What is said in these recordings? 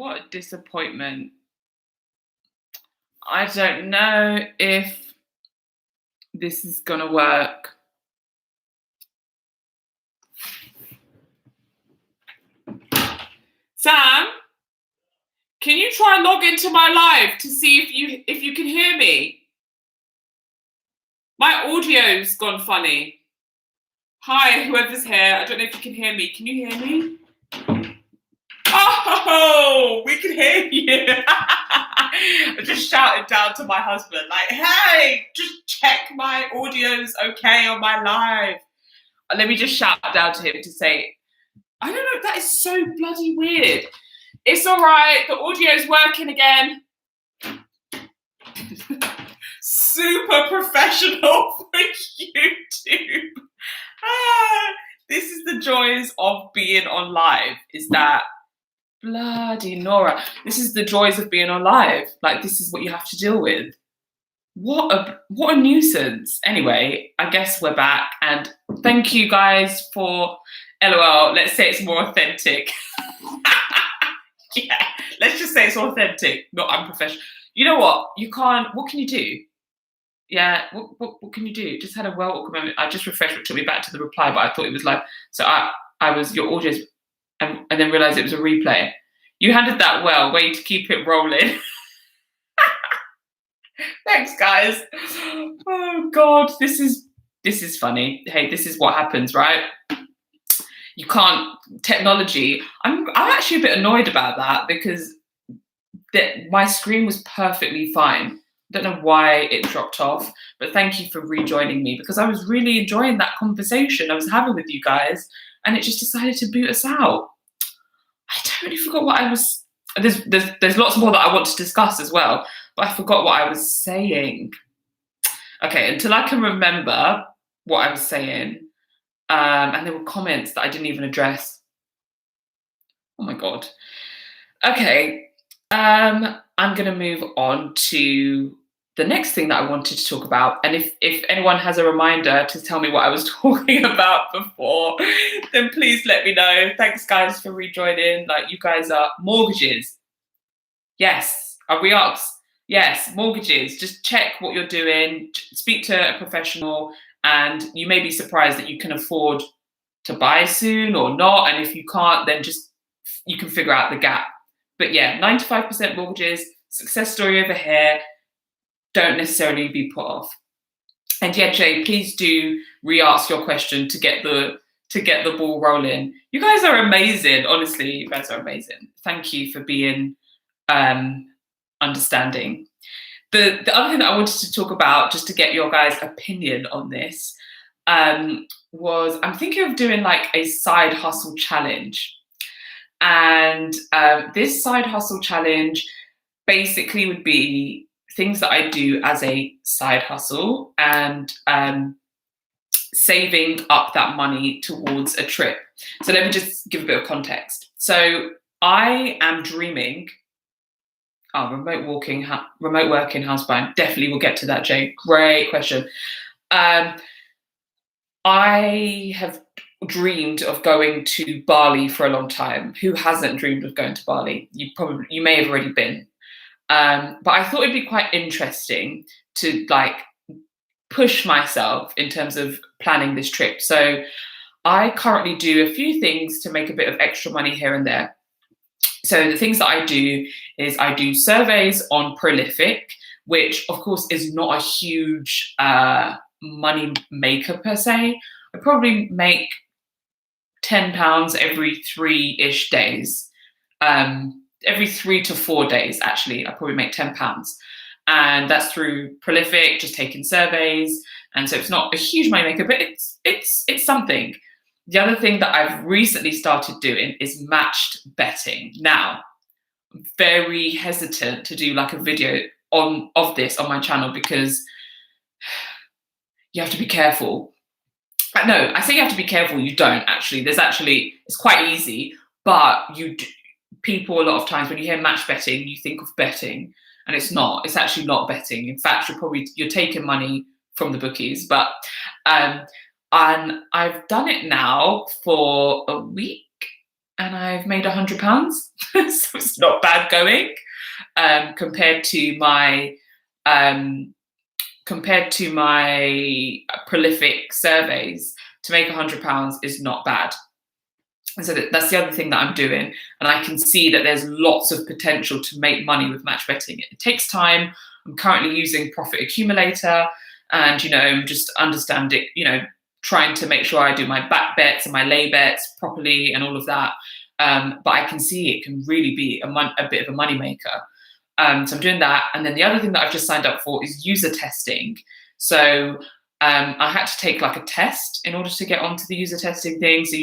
what a disappointment. I don't know if this is gonna work. Sam, can you try and log into my live to see if you can hear me? My audio's gone funny. Hi, whoever's here. I don't know if you can hear me. Can you hear me? Oh, we can hear you. I just shouted down to my husband, like, hey, just check my audio's okay on my live. Let me just shout down to him to say, I don't know, that is so bloody weird. It's all right, the audio's working again. Super professional for YouTube. This is the joys of being on live, is that bloody Nora. This is the joys of being on live. Like, this is what you have to deal with. What a nuisance. Anyway, I guess we're back, and thank you guys for LOL. Let's say it's more authentic. Yeah, let's just say it's authentic, not unprofessional. You know what? What can you do? Yeah, what can you do? Just had a welcome moment. I just refreshed, it took me back to the reply, but I thought it was live. So I was your audios, and then realised it was a replay. You handled that well. Way to keep it rolling. Thanks, guys. Oh God, this is funny. Hey, this is what happens, right? You can't technology. I'm actually a bit annoyed about that because my screen was perfectly fine. I don't know why it dropped off, but thank you for rejoining me because I was really enjoying that conversation I was having with you guys, and it just decided to boot us out. I totally forgot what I was. There's lots more that I want to discuss as well, but I forgot what I was saying. Okay, until I can remember what I was saying, and there were comments that I didn't even address. Oh my God. Okay, I'm going to move on to the next thing that I wanted to talk about. And if anyone has a reminder to tell me what I was talking about before, then please let me know. Thanks, guys, for rejoining. Like, you guys are mortgages. Yes, are we asked? Yes, mortgages. Just check what you're doing. Speak to a professional, and you may be surprised that you can afford to buy soon or not. And if you can't, then just you can figure out the gap. But yeah, 95% mortgages, success story over here. Don't necessarily be put off. And yeah, Jay, please do re-ask your question to get the ball rolling. You guys are amazing. Honestly, you guys are amazing. Thank you for being understanding. The other thing that I wanted to talk about, just to get your guys' opinion on this, was I'm thinking of doing like a side hustle challenge. And this side hustle challenge basically would be things that I do as a side hustle and saving up that money towards a trip. So let me just give a bit of context. So I am dreaming. Remote working, housebound. Definitely we'll get to that, Jay. Great question. I have dreamed of going to Bali for a long time. Who hasn't dreamed of going to Bali? You may have already been. But I thought it'd be quite interesting to like push myself in terms of planning this trip. So I currently do a few things to make a bit of extra money here and there. So the things that I do is I do surveys on Prolific, which of course is not a huge money maker per se. I probably make £10 every 3-ish days. Every 3 to 4 days, actually, I probably make £10. And that's through Prolific, just taking surveys. And so it's not a huge money maker, but it's something. The other thing that I've recently started doing is matched betting. Now, I'm very hesitant to do like a video of this on my channel because you have to be careful. No, I say you have to be careful. You don't actually. It's quite easy, but people a lot of times when you hear match betting, you think of betting, and it's not. It's actually not betting. In fact, you're taking money from the bookies. But and I've done it now for a week, and I've made £100. So it's not bad going, compared to my prolific surveys. To make £100 is not bad. And so that's the other thing that I'm doing. And I can see that there's lots of potential to make money with match betting. It takes time. I'm currently using Profit Accumulator, and, I'm just understanding, trying to make sure I do my back bets and my lay bets properly and all of that. But I can see it can really be a bit of a moneymaker. So I'm doing that. And then the other thing that I've just signed up for is user testing. So I had to take like a test in order to get onto the user testing thing. So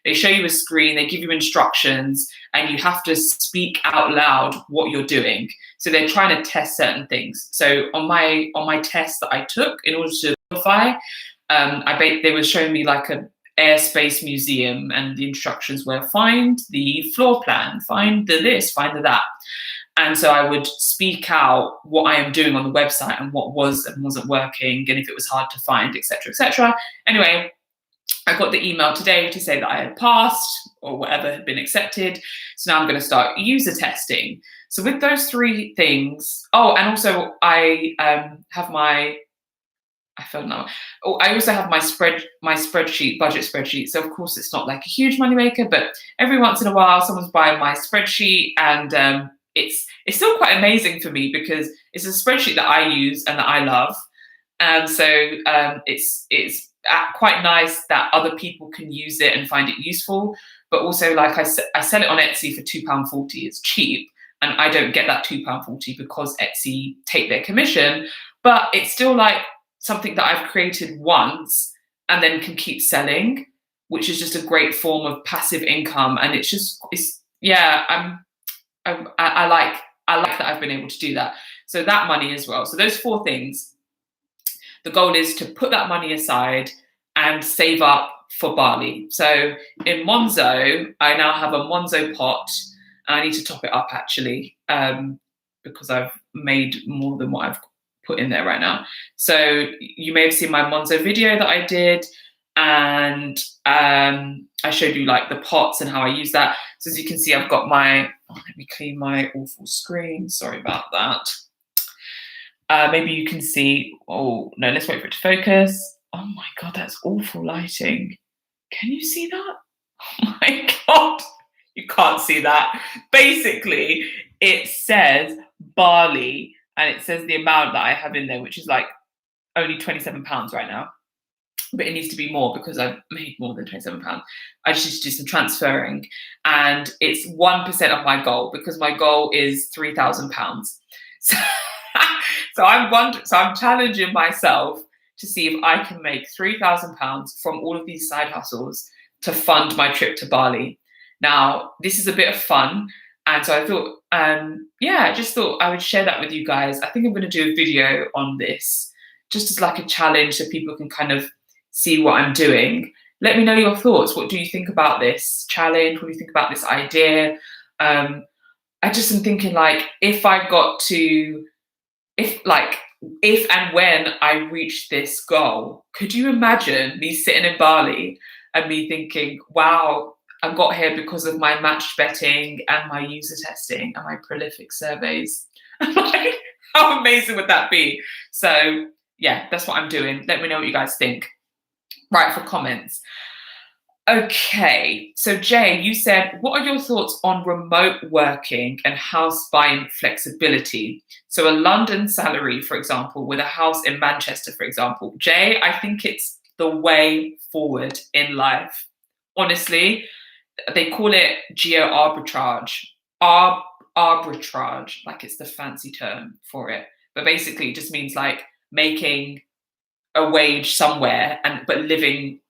they show you a screen, they give you instructions, and you have to speak out loud what you're doing. So they're trying to test certain things. So on my test that I took in order to qualify, they were showing me like a airspace museum, and the instructions were find the floor plan, find the this, find the that. And so I would speak out what I am doing on the website and what was and wasn't working, and if it was hard to find, etc., etc. Anyway, I got the email today to say that I had passed or whatever had been accepted. So now I'm going to start user testing. So with those three things, and also I have my, I felt now. Oh, I also have my spreadsheet, budget spreadsheet. So of course it's not like a huge moneymaker, but every once in a while someone's buying my spreadsheet, and it's still quite amazing for me because it's a spreadsheet that I use and that I love. And so it's quite nice that other people can use it and find it useful. But also, like I sell it on Etsy for £2.40. It's cheap, and I don't get that £2.40 because Etsy take their commission. But it's still like something that I've created once and then can keep selling, which is just a great form of passive income. And I like that I've been able to do that. So that money as well. So those four things, the goal is to put that money aside and save up for Bali. So in Monzo, I now have a Monzo pot, and I need to top it up actually, because I've made more than what I've put in there right now. So you may have seen my Monzo video that I did, and I showed you like the pots and how I use that. So as you can see, I've got let me clean my awful screen. Sorry about that. Maybe you can see, oh no, let's wait for it to focus. Oh my God, that's awful lighting. Can you see that? Oh my God, you can't see that. Basically, it says Bali, and it says the amount that I have in there, which is like only £27 right now. But it needs to be more because I've made more than £27. I just need to do some transferring. And it's 1% of my goal, because my goal is £3,000. So I'm challenging myself to see if I can make £3,000 from all of these side hustles to fund my trip to Bali. Now, this is a bit of fun. And so I thought, I just thought I would share that with you guys. I think I'm going to do a video on this just as like a challenge so people can kind of see what I'm doing. Let me know your thoughts. What do you think about this challenge? What do you think about this idea? I just am thinking, like, if and when I reach this goal, could you imagine me sitting in Bali and me thinking, wow, I got here because of my match betting and my user testing and my prolific surveys. Like, how amazing would that be? So yeah, that's what I'm doing. Let me know what you guys think. Write for comments. Okay, so Jay, you said, what are your thoughts on remote working and house buying flexibility? So a London salary, for example, with a house in Manchester, for example. Jay, I think it's the way forward in life. Honestly, they call it geo arbitrage. Arbitrage, like it's the fancy term for it. But basically it just means like making a wage somewhere but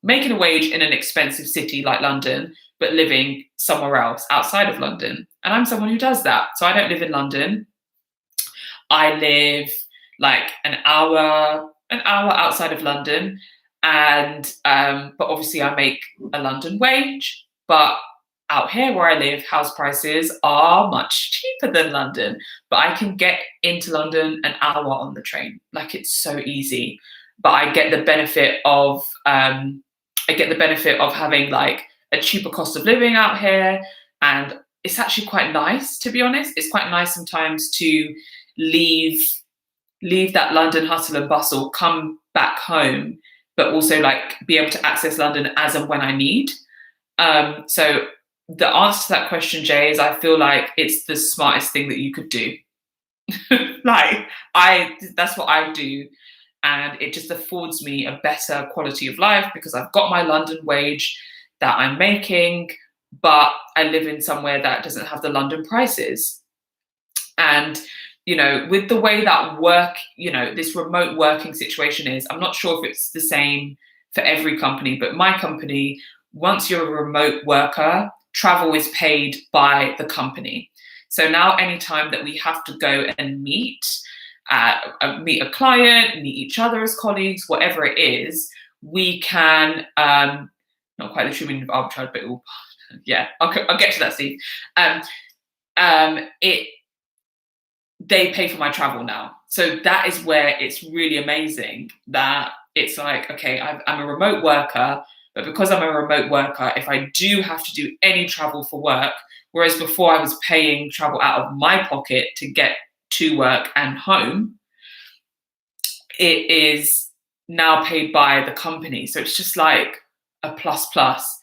making a wage in an expensive city like London, but living somewhere else outside of London. And I'm someone who does that. So I don't live in London. I live like an hour outside of London. And but obviously I make a London wage. But out here where I live, house prices are much cheaper than London. But I can get into London an hour on the train. Like, it's so easy. But I get the benefit of having like a cheaper cost of living out here, and it's actually quite nice, to be honest. It's quite nice sometimes to leave that London hustle and bustle, come back home, but also like be able to access London as and when I need. So the answer to that question, Jay, is I feel like it's the smartest thing that you could do. Like that's what I do. And it just affords me a better quality of life because I've got my London wage that I'm making, but I live in somewhere that doesn't have the London prices. And, you know, with the way that work, you know, this remote working situation is, I'm not sure if it's the same for every company, but my company, once you're a remote worker, travel is paid by the company. So now anytime that we have to go and meet a client, meet each other as colleagues, whatever it is, we can, not quite the true meaning of arbitrage, but yeah, I'll get to that, Steve. They pay for my travel now. So that is where it's really amazing that it's like, okay, I'm a remote worker, but because I'm a remote worker, if I do have to do any travel for work, whereas before I was paying travel out of my pocket to get to work and home, it is now paid by the company. So it's just like a plus plus.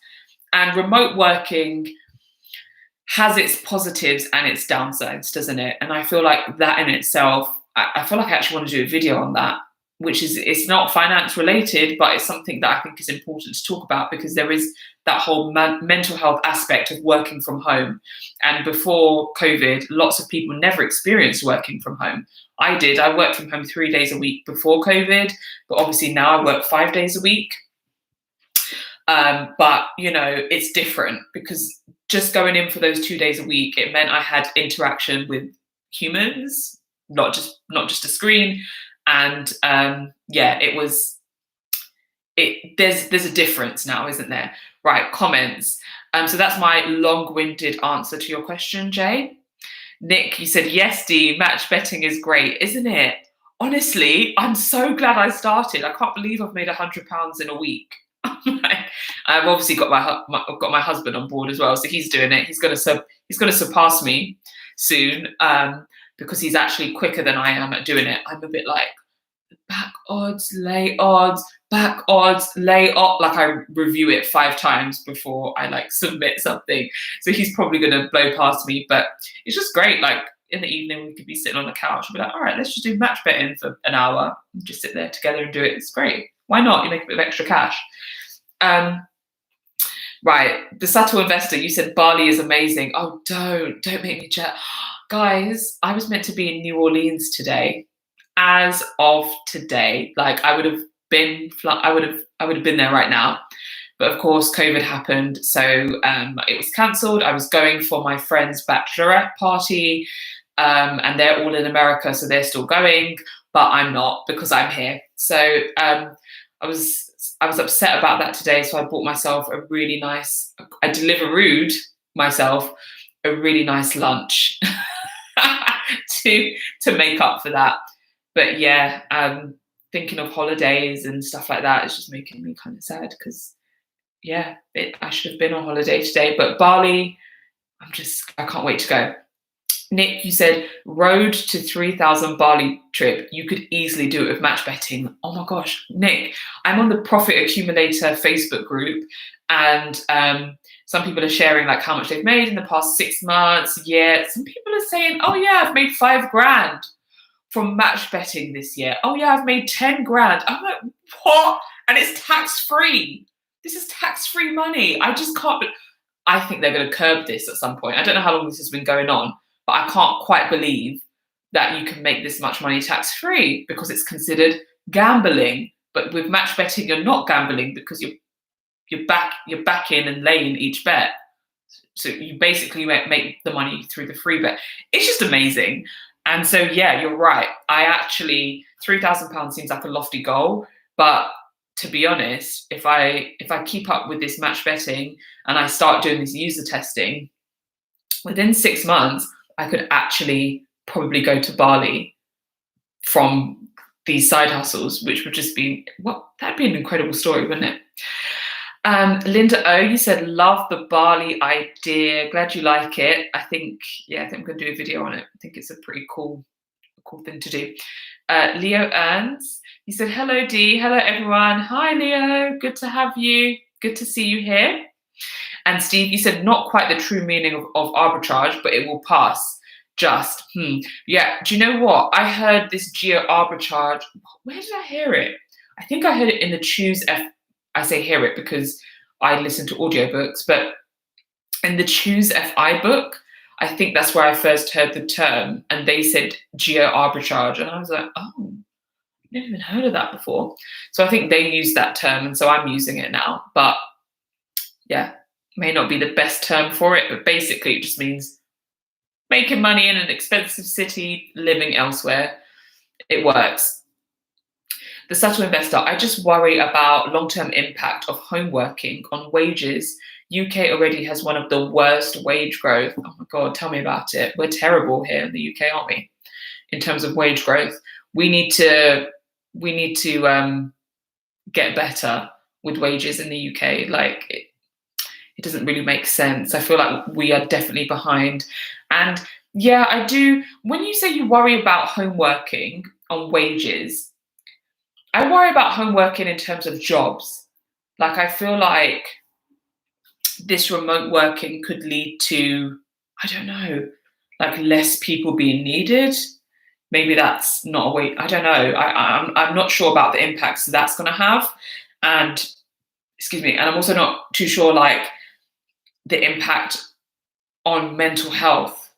And remote working has its positives and its downsides, doesn't it? And I feel like that in itself, I feel like I actually want to do a video on that, which is, it's not finance related, but it's something that I think is important to talk about because there is that whole mental health aspect of working from home. And before COVID, lots of people never experienced working from home. I did. I worked from home 3 days a week before COVID, but obviously now I work 5 days a week. But, you know, it's different because just going in for those 2 days a week, it meant I had interaction with humans, not just a screen. And yeah, there's a difference now, isn't there? Right, comments. So that's my long-winded answer to your question, Jay. Nick, you said, yes, Dee, match betting is great, isn't it? Honestly, I'm so glad I started. I can't believe I've made £100 in a week. I've obviously got my husband on board as well, so he's doing it. He's going to surpass me soon because he's actually quicker than I am at doing it. I'm a bit like back odds, lay odds, back odds, lay odds. Like I review it 5 times before I like submit something. So he's probably going to blow past me, but it's just great. Like in the evening, we could be sitting on the couch and be like, all right, let's just do match betting for an hour and just sit there together and do it. It's great. Why not? You make a bit of extra cash. Right, the subtle investor, you said Bali is amazing. Oh, don't make me jet. Guys, I was meant to be in New Orleans today. As of today, like I would have been there right now. But of course, COVID happened, so it was cancelled. I was going for my friend's bachelorette party, and they're all in America, so they're still going, but I'm not because I'm here. So I was upset about that today, so I bought myself I Deliverooed myself a really nice lunch to make up for that. But yeah, thinking of holidays and stuff like that is just making me kind of sad because yeah, I should have been on holiday today. But Bali, I can't wait to go. Nick, you said road to 3,000 Bali trip. You could easily do it with match betting. Oh my gosh, Nick, I'm on the Profit Accumulator Facebook group, and some people are sharing like how much they've made in the past 6 months. Yeah, some people are saying, oh yeah, I've made 5 grand from match betting this year. Oh yeah, I've made 10 grand. I'm like, what? And it's tax free. This is tax free money. I just can't. I think they're going to curb this at some point. I don't know how long this has been going on, but I can't quite believe that you can make this much money tax free because it's considered gambling. But with match betting, you're not gambling because you're back in and laying each bet. So you basically make the money through the free bet. It's just amazing. And so, yeah, you're right. I actually, £3,000 seems like a lofty goal, but to be honest, if I keep up with this match betting and I start doing this user testing, within 6 months, I could actually probably go to Bali from these side hustles, which would just be, that'd be an incredible story, wouldn't it? Linda O, you said, love the barley idea. Glad you like it. I think I'm going to do a video on it. I think it's a pretty cool thing to do. Leo Ernst, you said, hello, Dee. Hello, everyone. Hi, Leo. Good to have you. Good to see you here. And Steve, you said, not quite the true meaning of arbitrage, but it will pass. Just, yeah. Do you know what? I heard this geo arbitrage. Where did I hear it? I think I heard it in the Choose F. I say hear it because I listen to audiobooks, but in the Choose FI book, I think that's where I first heard the term, and they said geo arbitrage, and I was like, oh, I've never even heard of that before. So I think they used that term, and so I'm using it now. But yeah, may not be the best term for it, but basically it just means making money in an expensive city, living elsewhere. It works. The subtle investor, I just worry about long-term impact of home working on wages. UK already has one of the worst wage growth. Oh my God, tell me about it. We're terrible here in the UK, aren't we? In terms of wage growth, we need to get better with wages in the UK. Like it doesn't really make sense. I feel like we are definitely behind. And yeah, I do. When you say you worry about home working on wages, I worry about home working in terms of jobs. Like I feel like this remote working could lead to, I don't know, like less people being needed. Maybe that's not a way. I don't know. I'm not sure about the impacts that's going to have. And and I'm also not too sure like the impact on mental health.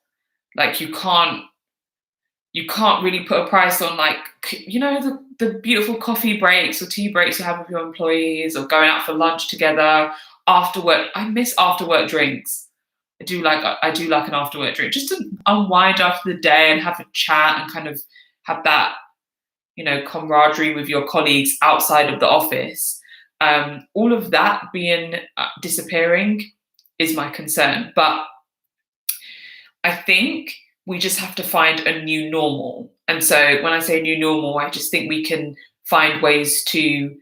Like you can't really put a price on, like, you know, the beautiful coffee breaks or tea breaks you have with your employees, or going out for lunch together after work. I miss after work drinks. I do like an after work drink just to unwind after the day and have a chat and kind of have that, you know, camaraderie with your colleagues outside of the office. All of that being disappearing is my concern. But I think we just have to find a new normal. And so when I say new normal, I just think we can find ways to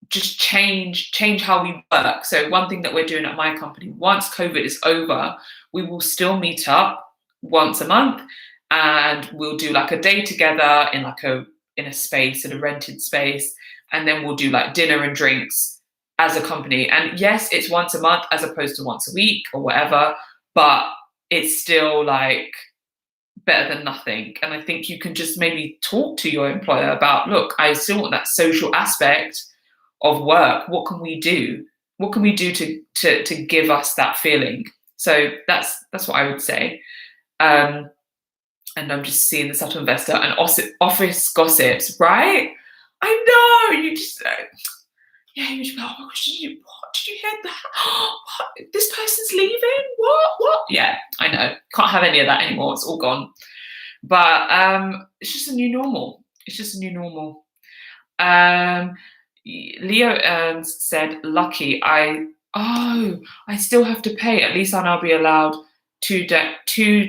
just change how we work. So one thing that we're doing at my company, once COVID is over, we will still meet up once a month, and we'll do like a day together in a space, in a rented space, and then we'll do like dinner and drinks as a company. And yes, it's once a month as opposed to once a week or whatever, but it's still like better than nothing. And I think you can just maybe talk to your employer about, look, I still want that social aspect of work. What can we do? What can we do to give us that feeling? So that's what I would say. And I'm just seeing the subtle investor and office gossips, right? I know, you just you just be like, oh my gosh, did you hear that? What? This person's leaving? What? Yeah, I know. Can't have any of that anymore. It's all gone. But it's just a new normal. Leo said, lucky, I still have to pay. At least I'll now be allowed 2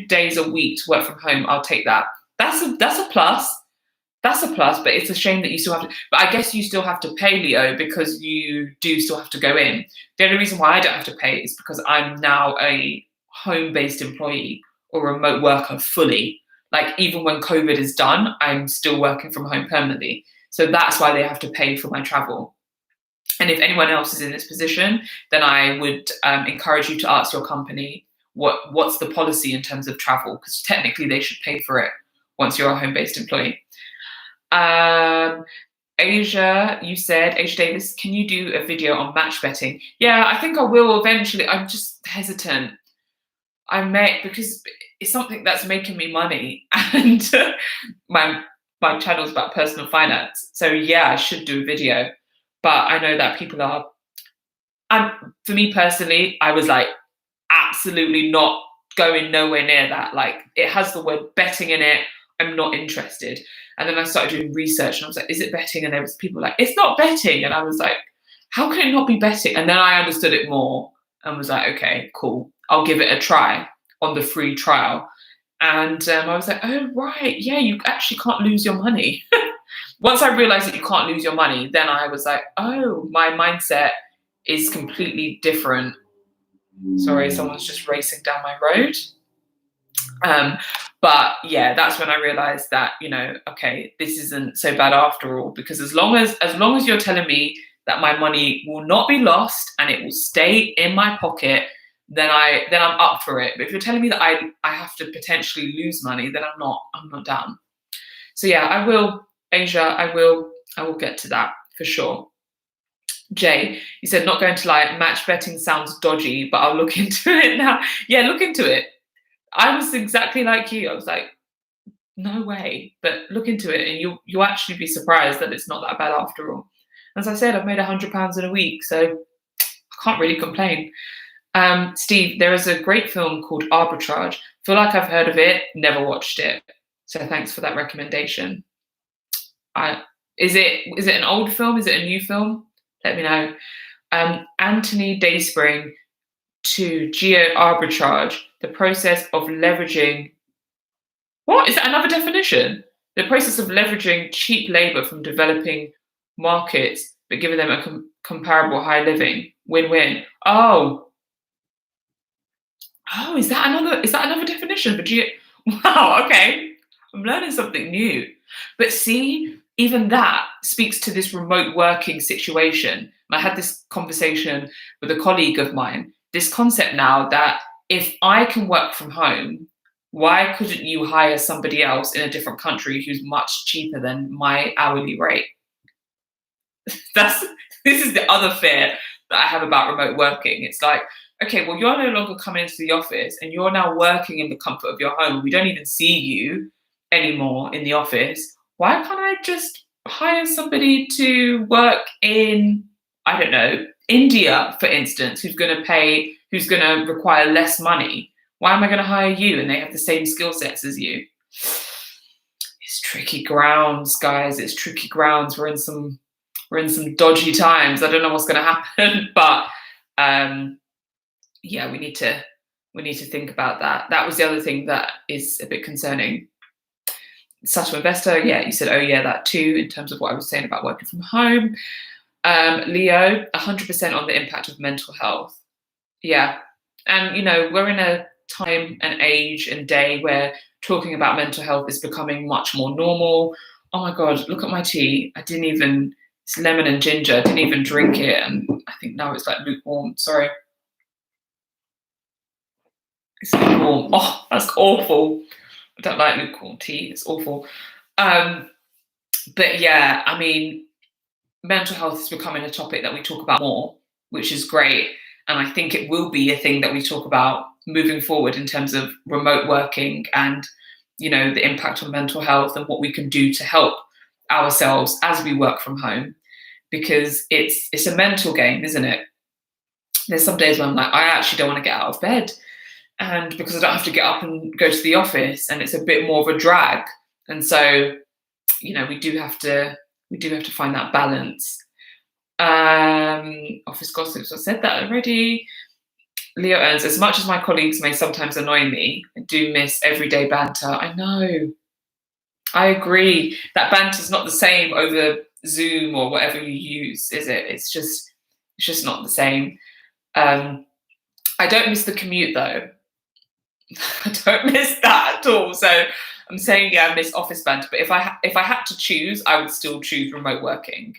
days a week to work from home. I'll take that. That's a plus. That's a plus, but it's a shame that you still have to. But I guess you still have to pay, Leo, because you do still have to go in. The only reason why I don't have to pay is because I'm now a home-based employee or remote worker fully. Like even when COVID is done, I'm still working from home permanently. So that's why they have to pay for my travel. And if anyone else is in this position, then I would encourage you to ask your company what's the policy in terms of travel, because technically they should pay for it once you're a home-based employee. Asia, you said, Asia Davis, can you do a video on match betting? Yeah, I think I will eventually. I'm just hesitant. I may, because it's something that's making me money, and my channel's about personal finance. So yeah, I should do a video, but I know that people are. And for me personally, I was like, absolutely not going nowhere near that. Like it has the word betting in it. I'm not interested. And then I started doing research and I was like, is it betting? And there was people like, it's not betting. And I was like, how can it not be betting? And then I understood it more and was like, okay, cool. I'll give it a try on the free trial. And I was like, oh, right. Yeah, you actually can't lose your money. once I realized that you can't lose your money, then I was like, oh, my mindset is completely different. Sorry, someone's just racing down my road. But yeah, that's when I realized that, okay, this isn't so bad after all, because as long as you're telling me that my money will not be lost and it will stay in my pocket, then I'm up for it. But if you're telling me that I have to potentially lose money, then I'm not down. So yeah, I will, Asia, I will get to that for sure. Jay, you said not going to lie, match betting sounds dodgy, but I'll look into it now. Yeah, look into it. I was exactly like you. I was like, no way. But look into it, and you'll actually be surprised that it's not that bad after all. As I said, I've made £100 in a week, so I can't really complain. Steve, there is a great film called Arbitrage. Feel like I've heard of it, never watched it. So thanks for that recommendation. Is it an old film? Is it a new film? Let me know. Anthony Dayspring to geo arbitrage, the process of leveraging. What is that? Another definition? The process of leveraging cheap labor from developing markets, but giving them a comparable high living. Win-win. Oh, is that another definition for geo? Wow. Okay, I'm learning something new. But see, even that speaks to this remote working situation. I had this conversation with a colleague of mine. This concept now that if I can work from home, why couldn't you hire somebody else in a different country who's much cheaper than my hourly rate? This is the other fear that I have about remote working. It's like, okay, well, you're no longer coming into the office and you're now working in the comfort of your home. We don't even see you anymore in the office. Why can't I just hire somebody to work in, I don't know, India, for instance, who's going to require less money? Why am I going to hire you and they have the same skill sets as you? It's tricky grounds, guys. It's tricky grounds. We're in some dodgy times. I don't know what's going to happen, but yeah, we need to think about that. That was the other thing that is a bit concerning. Subtle investor, yeah, you said, oh yeah, that too, in terms of what I was saying about working from home. Leo, 100% on the impact of mental health. Yeah, and we're in a time and age and day where talking about mental health is becoming much more normal. Oh my God, look at my tea. It's lemon and ginger. I didn't even drink it, and I think now it's like lukewarm. Sorry. It's lukewarm. Oh, that's awful. I don't like lukewarm tea. It's awful. But yeah, I mean, mental health is becoming a topic that we talk about more, which is great. And I think it will be a thing that we talk about moving forward in terms of remote working and, the impact on mental health and what we can do to help ourselves as we work from home, because it's a mental game, isn't it? There's some days when I'm like, I actually don't want to get out of bed, and because I don't have to get up and go to the office, and it's a bit more of a drag. And so, we do have to find that balance. Office gossips, I said that already. Leo earns, as much as my colleagues may sometimes annoy me, I do miss everyday banter. I know. I agree. That banter's not the same over Zoom or whatever you use, is it? It's just not the same. I don't miss the commute though. I don't miss that at all. So I'm saying, yeah, I miss office banter. But if I had to choose, I would still choose remote working,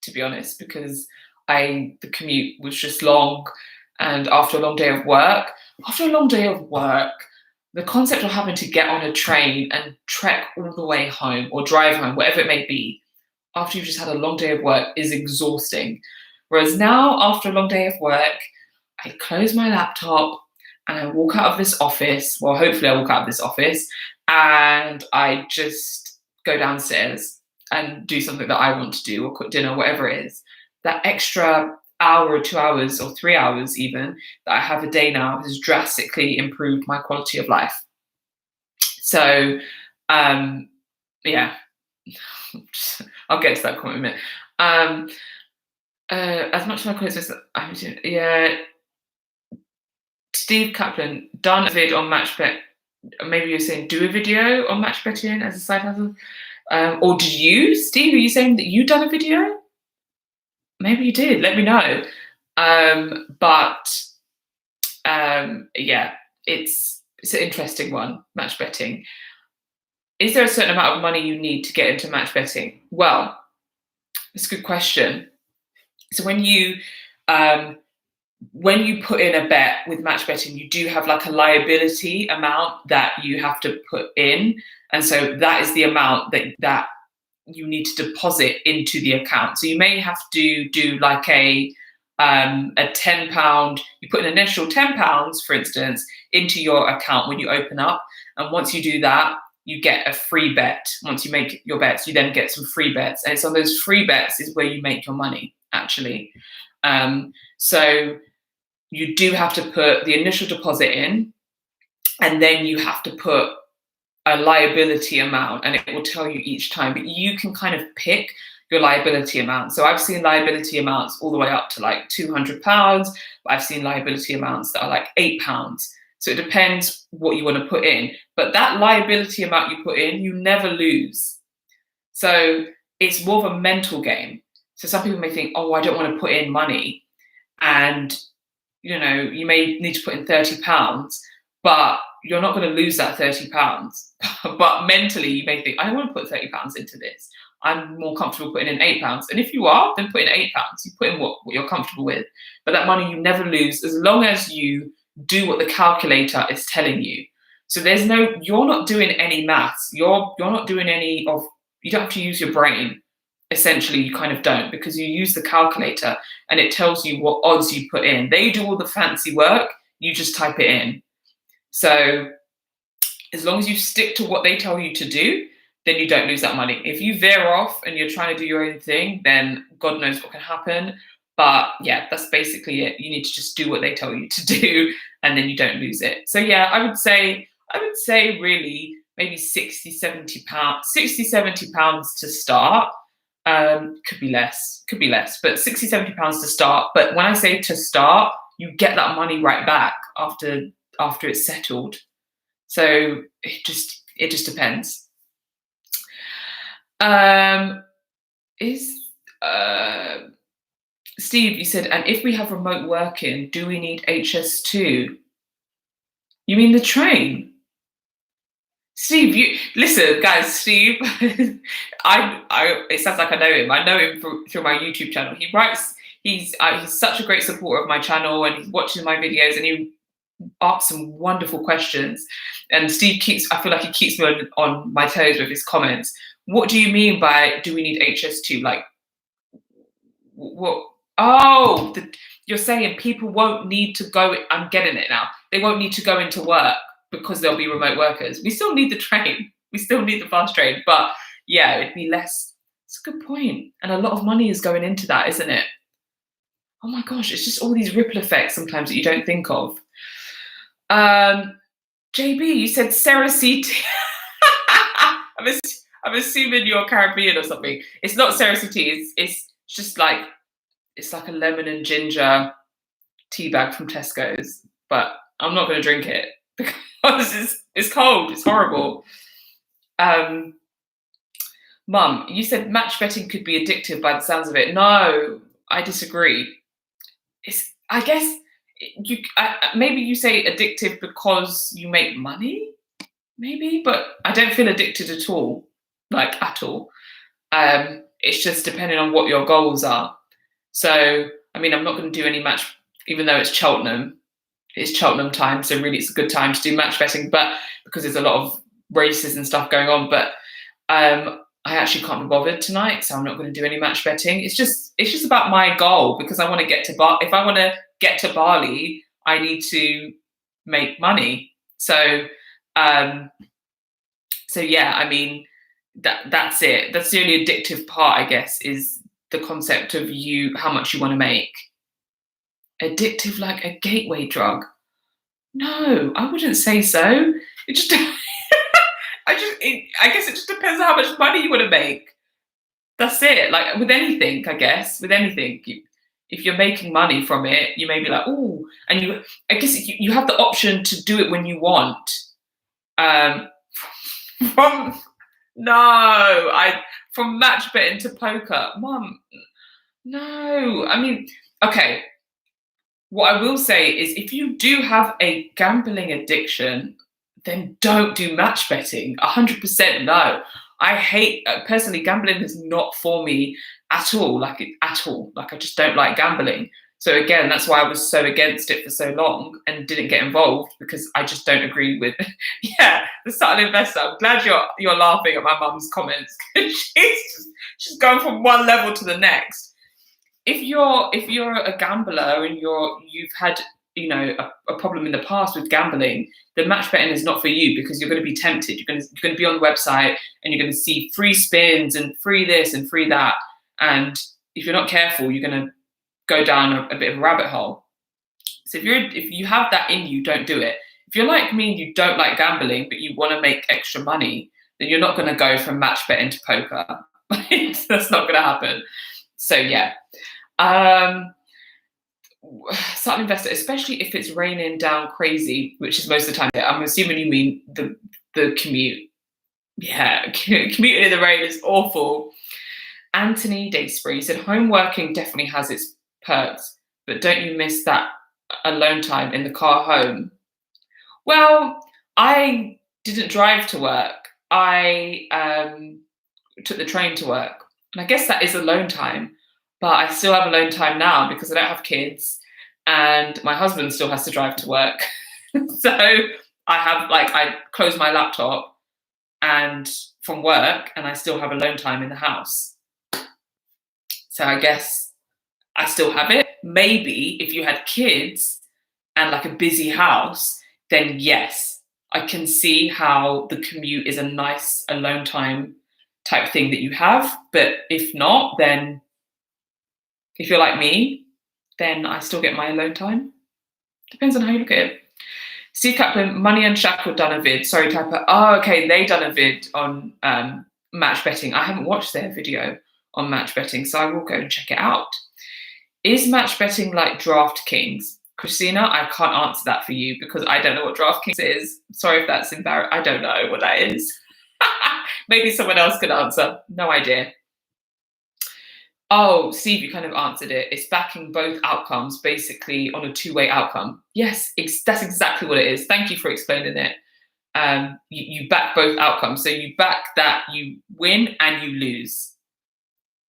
to be honest, because the commute was just long. And after a long day of work, the concept of having to get on a train and trek all the way home or drive home, whatever it may be, after you've just had a long day of work is exhausting. Whereas now, after a long day of work, I close my laptop and I walk out of this office. Well, hopefully I walk out of this office and I just go downstairs and do something that I want to do, or cook dinner, whatever it is. That extra hour or 2 hours or 3 hours even that I have a day now has drastically improved my quality of life. So, yeah, I'll get to that comment in a minute. As much as my colleagues, yeah. Steve Kaplan, done a vid on match bet. Maybe you're saying do a video on match betting as a side hustle. Or did you, Steve? Are you saying that you done a video? Maybe you did. Let me know. Yeah, it's an interesting one. Match betting. Is there a certain amount of money you need to get into match betting? Well, it's a good question. So when you put in a bet with match betting, you do have like a liability amount that you have to put in, and so that is the amount that you need to deposit into the account. So you may have to do like a £10. You put an initial £10, for instance, into your account when you open up, and once you do that, you get a free bet. Once you make your bets, you then get some free bets, and it's on those free bets is where you make your money, actually. So you do have to put the initial deposit in, and then you have to put a liability amount, and it will tell you each time, but you can kind of pick your liability amount. So I've seen liability amounts all the way up to like £200, but I've seen liability amounts that are like £8. So it depends what you want to put in, but that liability amount you put in, you never lose. So it's more of a mental game. So some people may think, oh, I don't want to put in money, and you may need to put in £30, but you're not going to lose that £30. But mentally, you may think, I don't want to put £30 into this. I'm more comfortable putting in £8. And if you are, then put in £8. You put in what you're comfortable with. But that money you never lose as long as you do what the calculator is telling you. So you're not doing any maths. You're not doing you don't have to use your brain. Essentially, you kind of don't, because you use the calculator and it tells you what odds you put in. They do all the fancy work. You just type it in. So as long as you stick to what they tell you to do, then you don't lose that money. If you veer off and you're trying to do your own thing, then God knows what can happen. But yeah, that's basically it. You need to just do what they tell you to do, and then you don't lose it. So yeah, I would say really maybe 60, 70 pounds to start. Could be less, but 60, 70 pounds to start. But when I say to start, you get that money right back after it's settled. So it just depends. Steve, you said, and if we have remote working, do we need HS2? You mean the train? Steve, listen, guys. Steve, it sounds like I know him. I know him through my YouTube channel. He writes. He's such a great supporter of my channel, and he's watching my videos, and he asks some wonderful questions. And Steve I feel like he keeps me on my toes with his comments. What do you mean by do we need HS2? Like, what? Oh, you're saying people won't need to go. I'm getting it now. They won't need to go into work because there'll be remote workers. We still need the train. We still need the fast train. But yeah, it'd be less. It's a good point. And a lot of money is going into that, isn't it? Oh my gosh, it's just all these ripple effects sometimes that you don't think of. JB, you said Seracity. I'm assuming you're Caribbean or something. It's not Seracity. It's just like, it's like a lemon and ginger tea bag from Tesco's. But I'm not going to drink it because it's cold. It's horrible. Mum, you said match betting could be addictive by the sounds of it. No, I disagree. I guess maybe you say addictive because you make money, maybe, but I don't feel addicted at all, like at all. It's just depending on what your goals are. So, I mean, I'm not going to do any match, even though it's Cheltenham. It's Cheltenham time, so really it's a good time to do match betting, but because there's a lot of races and stuff going on. But I actually can't be bothered tonight, so I'm not going to do any match betting. It's just about my goal, because I want to get to if I want to get to Bali, I need to make money. So yeah, I mean, that's it. That's the only addictive part, I guess, is the concept of how much you want to make. Addictive like a gateway drug? No, I wouldn't say so. It just I guess it just depends on how much money you want to make. That's it. Like with anything, I guess. With anything, if you're making money from it, you may be like, oh, and I guess you have the option to do it when you want. From No, I from match betting to poker, Mum. No, I mean, okay. What I will say is, if you do have a gambling addiction, then don't do match betting. 100% no. I hate personally gambling is not for me at all. At all. Like I just don't like gambling. So again, that's why I was so against it for so long and didn't get involved because I just don't agree with. Yeah, the subtle investor. I'm glad you're laughing at my mum's comments because she's going from one level to the next. If you're a gambler and you've had a problem in the past with gambling, then match betting is not for you because you're going to be tempted. You're going to be on the website and you're going to see free spins and free this and free that, and if you're not careful, you're going to go down a bit of a rabbit hole. So if you have that in you, don't do it. If you're like me and you don't like gambling but you want to make extra money, then you're not going to go from match betting to poker. That's not going to happen. So yeah. Subtle investor, especially if it's raining down crazy, which is most of the time. I'm assuming you mean the commute. Yeah, commuting in the rain is awful. Anthony Dayspring said, home working definitely has its perks, but don't you miss that alone time in the car home? Well, I didn't drive to work. I took the train to work, and I guess that is alone time. But I still have alone time now because I don't have kids and my husband still has to drive to work. So I close my laptop and from work and I still have alone time in the house. So I guess I still have it. Maybe if you had kids and like a busy house, then yes, I can see how the commute is a nice alone time type thing that you have. But if not, then if you're like me, then I still get my alone time. Depends on how you look at it. Steve Kaplan, Money Unshackled done a vid. Sorry, Typer. Oh, okay, they done a vid on match betting. I haven't watched their video on match betting, so I will go and check it out. Is match betting like DraftKings? Christina, I can't answer that for you because I don't know what DraftKings is. Sorry if that's embarrassing. I don't know what that is. Maybe someone else could answer. No idea. Oh, Steve, you kind of answered it. It's backing both outcomes, basically on a two-way outcome. Yes, that's exactly what it is. Thank you for explaining it. You back both outcomes. So you back that you win and you lose.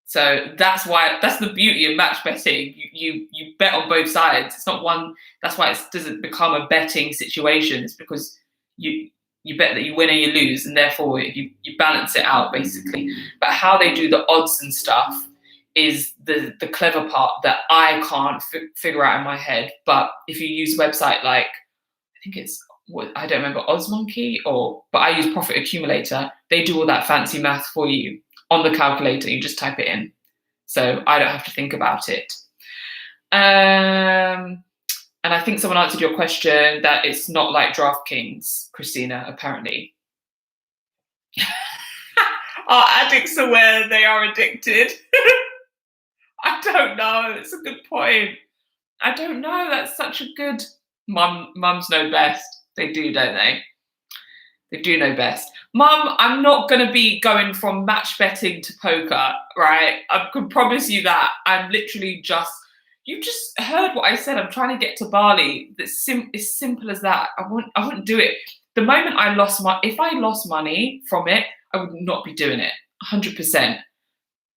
So that's the beauty of match betting. You bet on both sides. It's not one. That's why it doesn't become a betting situation. It's because you bet that you win and you lose, and therefore you balance it out basically. But how they do the odds and stuff is the clever part that I can't figure out in my head. But if you use a website like, I think it's, I don't remember, OzMonkey, but I use Profit Accumulator. They do all that fancy math for you on the calculator. You just type it in. So I don't have to think about it. And I think someone answered your question that it's not like DraftKings, Christina, apparently. Are addicts aware they are addicted? I don't know. It's a good point. I don't know. That's such a good... Mums know best. They do, don't they? They do know best. Mum, I'm not going to be going from match betting to poker, right? I can promise you that. I'm literally just... You just heard what I said. I'm trying to get to Bali. It's simple as that. I wouldn't do it. The moment I lost if I lost money from it, I would not be doing it. 100%.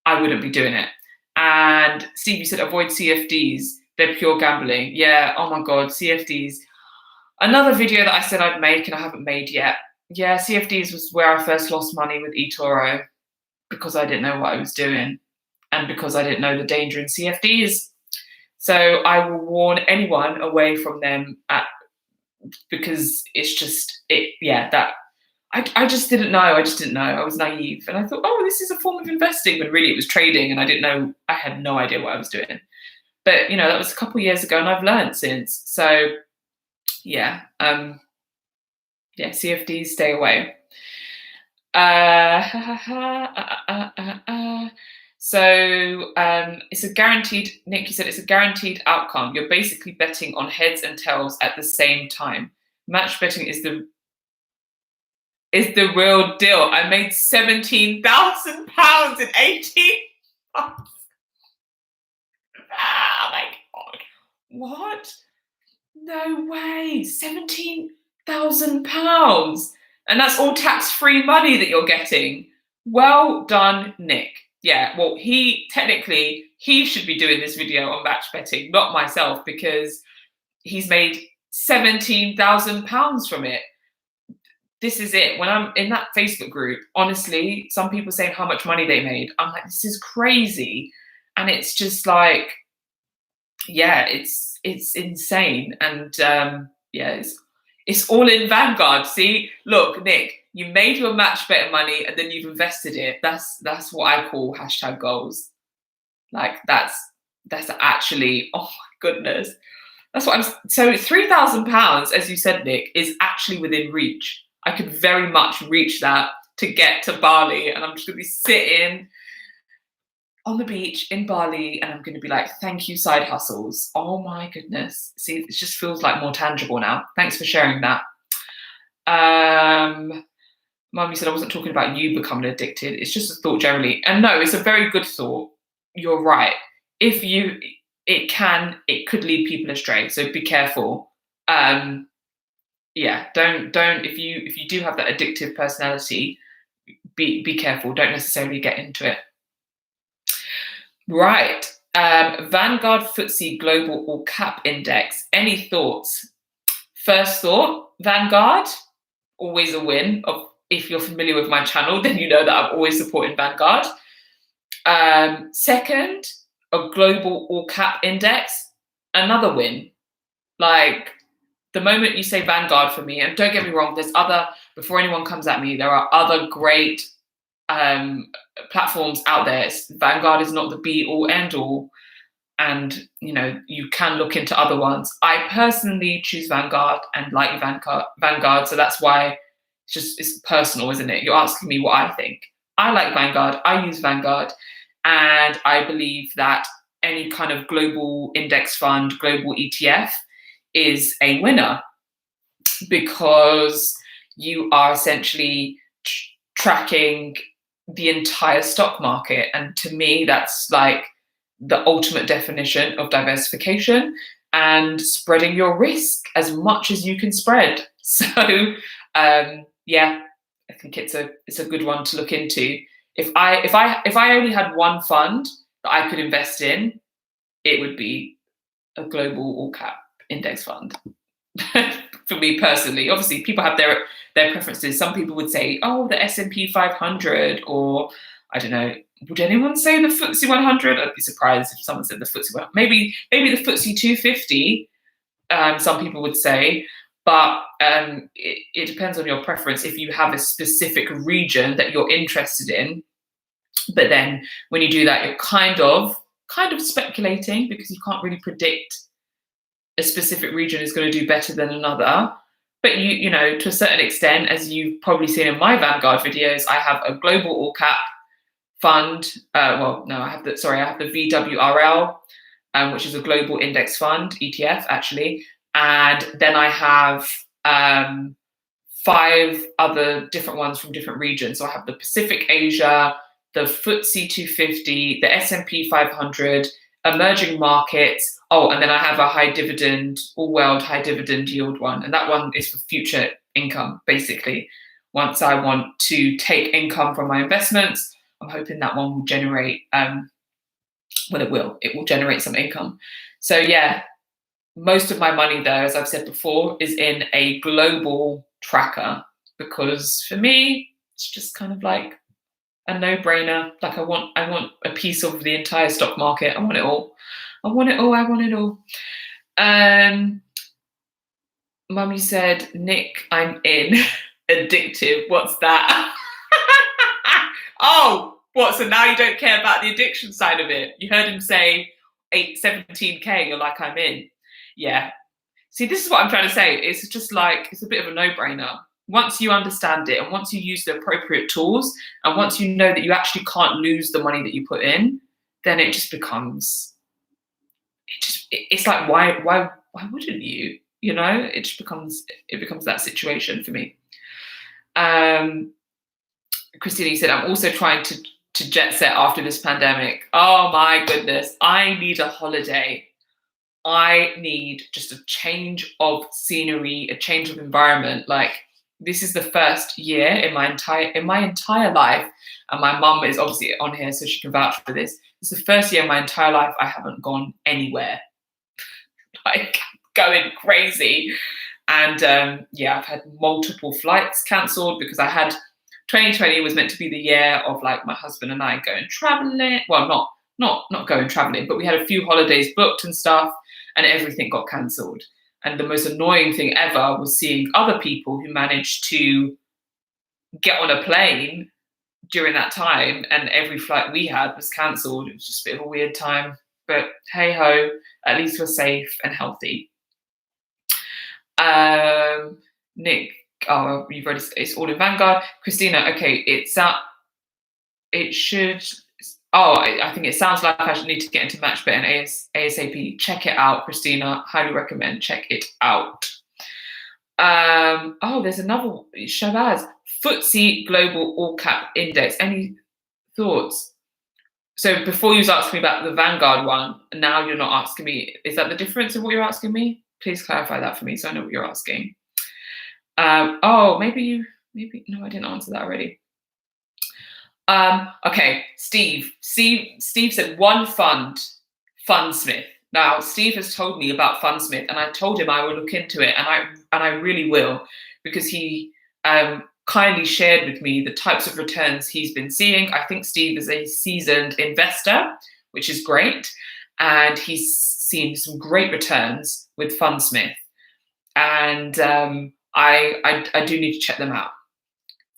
I wouldn't be doing it. And Steve, you said avoid CFDs. They're pure gambling. Yeah, oh my God, CFDs. Another video that I said I'd make and I haven't made yet. Yeah, CFDs was where I first lost money with eToro because I didn't know what I was doing and because I didn't know the danger in CFDs. So I will warn anyone away from them because it's just, I just didn't know. I was naive. And I thought, oh, this is a form of investing, but really it was trading and I didn't know, I had no idea what I was doing. But, that was a couple of years ago and I've learned since. So, CFDs, stay away. So it's a guaranteed, Nick, you said it's a guaranteed outcome. You're basically betting on heads and tails at the same time. Match betting is is the real deal. I made £17,000 in 18 months. Oh my God. What? No way. £17,000. And that's all tax-free money that you're getting. Well done, Nick. Yeah, well, he should be doing this video on match betting, not myself, because he's made £17,000 from it. This is it. When I'm in that Facebook group, honestly, some people saying how much money they made. I'm like, this is crazy. And it's just like, yeah, it's insane. And yeah, it's all in Vanguard. See, look, Nick, you made your match betting money and then you've invested it. That's what I call hashtag goals. Like that's actually, oh my goodness. That's what so £3,000, as you said, Nick, is actually within reach. I could very much reach that to get to Bali, and I'm just gonna be sitting on the beach in Bali and I'm gonna be like, thank you, side hustles. Oh my goodness. See, it just feels like more tangible now. Thanks for sharing that. Mummy said I wasn't talking about you becoming addicted. It's just a thought generally. And no, it's a very good thought. You're right. It could lead people astray. So be careful. Yeah, don't if you do have that addictive personality, be careful. Don't necessarily get into it. Right. Vanguard FTSE Global All Cap Index. Any thoughts? First thought, Vanguard, always a win. If you're familiar with my channel, then you know that I've always supported Vanguard. Second, a global all cap index, another win. Like the moment you say Vanguard for me, and don't get me wrong, there's other, before anyone comes at me, there are other great platforms out there. Vanguard is not the be all end all. And, you know, you can look into other ones. I personally choose Vanguard and like Vanguard. So that's why it's personal, isn't it? You're asking me what I think. I like Vanguard. I use Vanguard. And I believe that any kind of global index fund, global ETF is a winner because you are essentially tracking the entire stock market. And to me, that's like the ultimate definition of diversification and spreading your risk as much as you can spread. So yeah, I think it's a good one to look into. If I only had one fund that I could invest in, it would be a global all cap index fund. For me personally, obviously people have their preferences. Some people would say, oh, the S&P 500, or I don't know, would anyone say the FTSE 100? I'd be surprised if someone said the FTSE 100. Maybe the FTSE 250, some people would say, but it depends on your preference if you have a specific region that you're interested in. But then when you do that, you're kind of speculating because you can't really predict a specific region is going to do better than another. But you know, to a certain extent, as you've probably seen in my Vanguard videos, I have a global all cap fund. I have the VWRL, which is a global index fund, ETF actually. And then I have 5 other different ones from different regions. So I have the Pacific Asia, the FTSE 250, the S&P 500, emerging markets. Oh, and then I have a high dividend, all world high dividend yield one. And that one is for future income, basically. Once I want to take income from my investments, I'm hoping that one will generate, it will generate some income. So yeah, most of my money though, as I've said before, is in a global tracker because for me, it's just kind of like a no-brainer. Like I want a piece of the entire stock market. I want it all. Mummy said, Nick, I'm in. Addictive. What's that? Oh, what? So now you don't care about the addiction side of it? You heard him say 17K. You're like, I'm in. Yeah. See, this is what I'm trying to say. It's just like, it's a bit of a no-brainer. Once you understand it and once you use the appropriate tools and once you know that you actually can't lose the money that you put in, then it just becomes, it's like, why wouldn't you? You know, it becomes that situation for me. Christina, you said, I'm also trying to jet set after this pandemic. Oh my goodness. I need a holiday. I need just a change of scenery, a change of environment. Like, this is the first year in my entire life, and my mum is obviously on here, so she can vouch for this. It's the first year in my entire life I haven't gone anywhere, like going crazy. And yeah, I've had multiple flights cancelled because 2020 was meant to be the year of like my husband and I going traveling. Well, not going traveling, but we had a few holidays booked and stuff, and everything got cancelled. And the most annoying thing ever was seeing other people who managed to get on a plane during that time, and every flight we had was cancelled. It was just a bit of a weird time, but hey ho, at least we're safe and healthy. Nick, oh, you've already, it's all in Vanguard. Christina, okay, it should. Oh, I think it sounds like I should need to get into match bet and ASAP. Check it out, Christina. Highly recommend. Check it out. Oh, there's another. Shabazz, FTSE Global All Cap Index. Any thoughts? So before you was asking me about the Vanguard one, now you're not asking me. Is that the difference in what you're asking me? Please clarify that for me so I know what you're asking. Oh, maybe no, I didn't answer that already. Okay, Steve said one Fundsmith. Now, Steve has told me about Fundsmith, and I told him I will look into it, and I really will, because he kindly shared with me the types of returns he's been seeing. I think Steve is a seasoned investor, which is great, and he's seen some great returns with Fundsmith, and I do need to check them out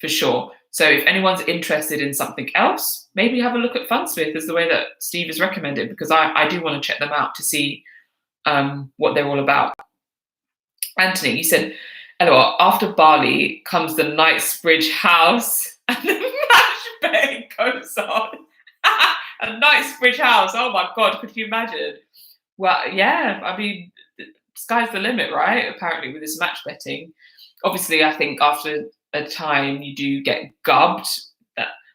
for sure. So if anyone's interested in something else, maybe have a look at Fundsmith as the way that Steve has recommended, because I do want to check them out to see what they're all about. Anthony, you said, LOL, after Bali comes the Knightsbridge house and the match betting goes on. A Knightsbridge house, oh my God, could you imagine? Well, yeah, I mean, sky's the limit, right? Apparently with this match betting. Obviously, I think after a time you do get gubbed.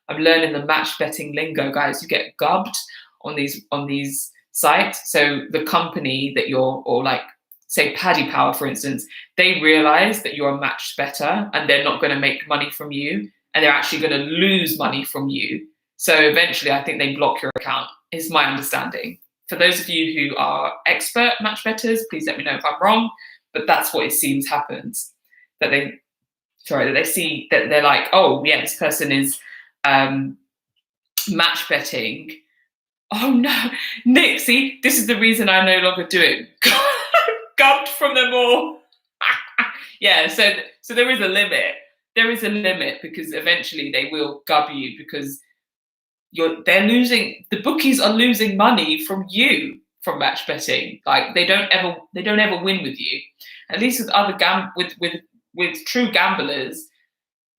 I'm learning the match betting lingo, guys. You get gubbed on these sites. So the company that you're, or like say Paddy Power, for instance, they realize that you're a match better and they're not going to make money from you, and they're actually going to lose money from you. So eventually I think they block your account, is my understanding. For those of you who are expert match bettors, please let me know if I'm wrong, but that's what it seems happens. That they see that they're like, oh yeah, this person is match betting. Oh no, Nick, see, this is the reason I no longer do it. Gubbed from them all. Yeah, so there is a limit. There is a limit, because eventually they will gub you, because they're losing, the bookies are losing money from you from match betting. Like they don't ever win with you. At least with other with true gamblers,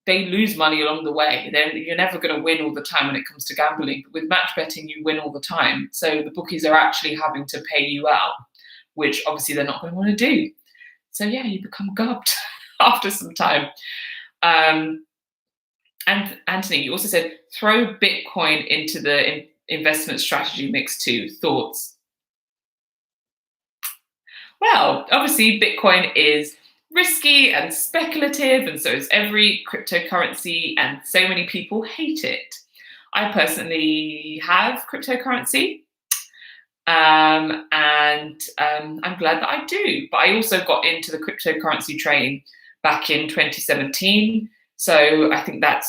they lose money along the way. You're never going to win all the time when it comes to gambling. But with match betting, you win all the time. So the bookies are actually having to pay you out, which obviously they're not going to want to do. So yeah, you become gubbed after some time. And Anthony, you also said throw Bitcoin into the investment strategy mix too. Thoughts? Well, obviously Bitcoin is risky and speculative, and so is every cryptocurrency, and so many people hate it. I personally have cryptocurrency, and I'm glad that I do. But I also got into the cryptocurrency train back in 2017. So I think I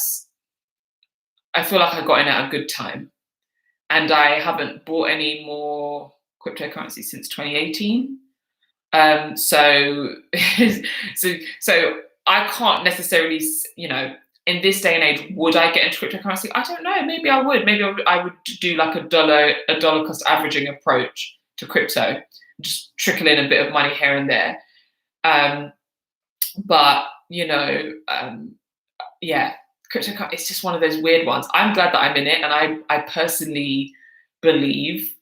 feel like I got in at a good time. And I haven't bought any more cryptocurrency since 2018. So I can't necessarily, in this day and age, would I get into cryptocurrency? I don't know. Maybe I would. Maybe I would do like a dollar cost averaging approach to crypto, just trickle in a bit of money here and there. But yeah, cryptocurrency, it's just one of those weird ones. I'm glad that I'm in it, and I personally believe,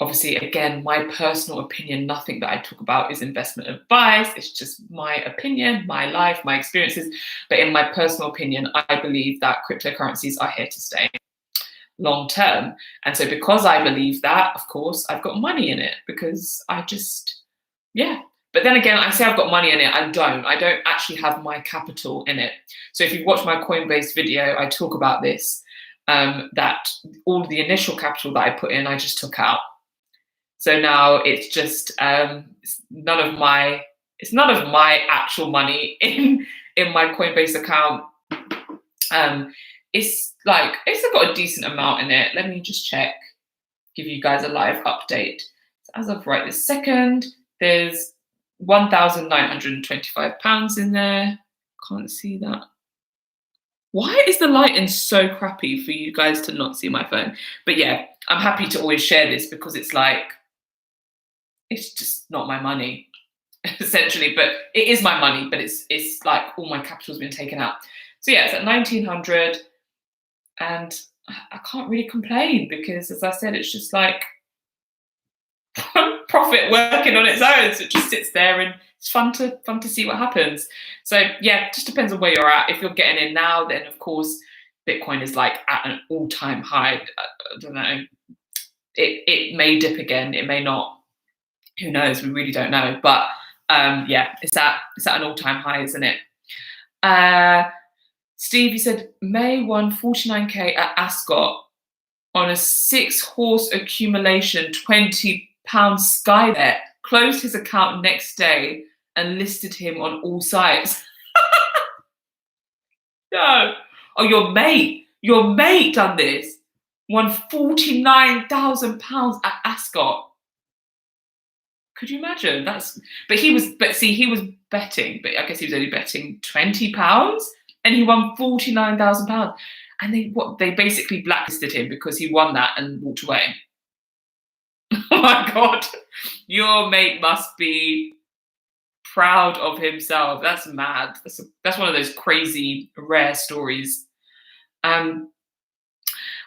Obviously, again, my personal opinion, nothing that I talk about is investment advice. It's just my opinion, my life, my experiences. But in my personal opinion, I believe that cryptocurrencies are here to stay long term. And so because I believe that, of course, I've got money in it because I just, yeah. But then again, I say I've got money in it. I don't actually have my capital in it. So if you watch my Coinbase video, I talk about this, that all the initial capital that I put in, I just took out. So now it's just it's none of my actual money in my Coinbase account. It's got a decent amount in it. Let me just check, give you guys a live update. So as of right this second, there's £1,925 in there. Can't see that. Why is the lighting so crappy for you guys to not see my phone? But yeah, I'm happy to always share this because it's just not my money, essentially. But it is my money, but it's like all my capital's been taken out. So yeah, it's at 1,900, and I can't really complain because, as I said, it's just like profit working on its own. So it just sits there and it's fun to see what happens. So yeah, it just depends on where you're at. If you're getting in now, then of course Bitcoin is like at an all-time high. I don't know. It may dip again. It may not. Who knows? We really don't know. But yeah, it's at an all-time high, isn't it? Steve, you said May won 49k at Ascot on a 6-horse accumulation, £20 Sky bet. Closed his account next day and listed him on all sites. No. Oh, your mate done this. Won £49,000 at Ascot. Could you imagine? He was betting, but I guess he was only betting £20 and he won £49,000. And they basically blacklisted him because he won that and walked away. Oh my God. Your mate must be proud of himself. That's mad. That's one of those crazy, rare stories.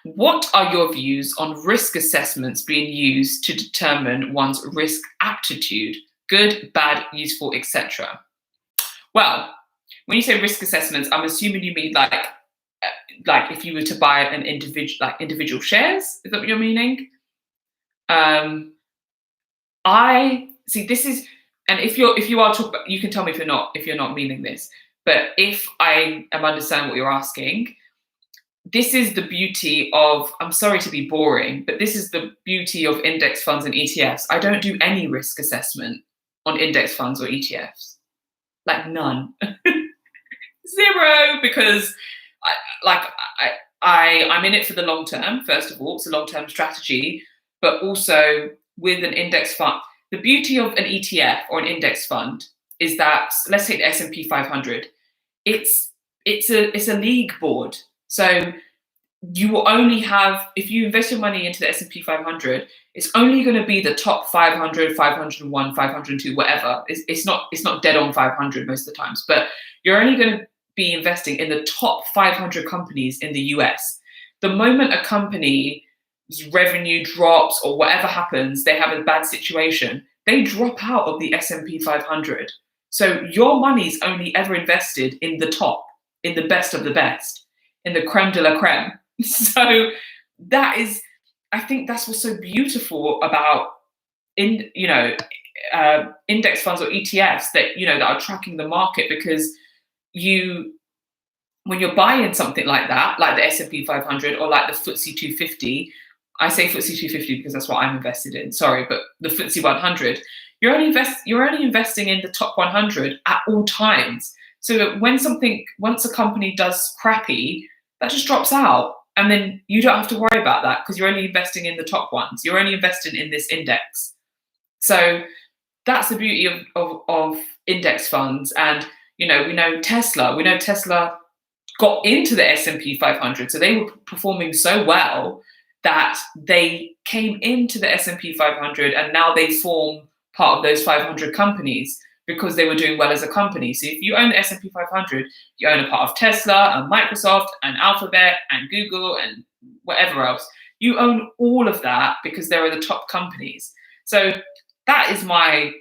What are your views on risk assessments being used to determine one's risk aptitude? Good, bad, useful, etc. Well, when you say risk assessments, I'm assuming you mean like if you were to buy an individual shares. Is that what you're meaning? I see. This is, and if you are talking about, you can tell me if you're not meaning this. But if I am understanding what you're asking, this is the beauty of, I'm sorry to be boring, but this is the beauty of index funds and ETFs. I don't do any risk assessment on index funds or ETFs. Like none. Zero, because I'm in it for the long term, first of all. It's a long-term strategy, but also with an index fund. The beauty of an ETF or an index fund is that, let's take the S&P 500. It's a league board. So you will only have, if you invest your money into the S&P 500, it's only going to be the top 500, 501, 502, whatever. It's not dead on 500 most of the times, but you're only going to be investing in the top 500 companies in the US. The moment a company's revenue drops or whatever happens, they have a bad situation, they drop out of the S&P 500. So your money's only ever invested in the top, in the best of the best, in the creme de la creme. So that is, I think that's what's so beautiful about index funds or ETFs that are tracking the market, because when you're buying something like that, like the S&P 500 or like the FTSE 250, I say FTSE 250 because that's what I'm invested in. Sorry, but the FTSE 100, you're only investing in the top 100 at all times. So that once a company does crappy, that just drops out, and then you don't have to worry about that because you're only investing in the top ones. You're only investing in this index. So that's the beauty of index funds. And we know Tesla. We know Tesla got into the S&P 500, so they were performing so well that they came into the S&P 500, and now they form part of those 500 companies because they were doing well as a company. So if you own the S&P 500, you own a part of Tesla and Microsoft and Alphabet and Google and whatever else. You own all of that because there are the top companies. So that is my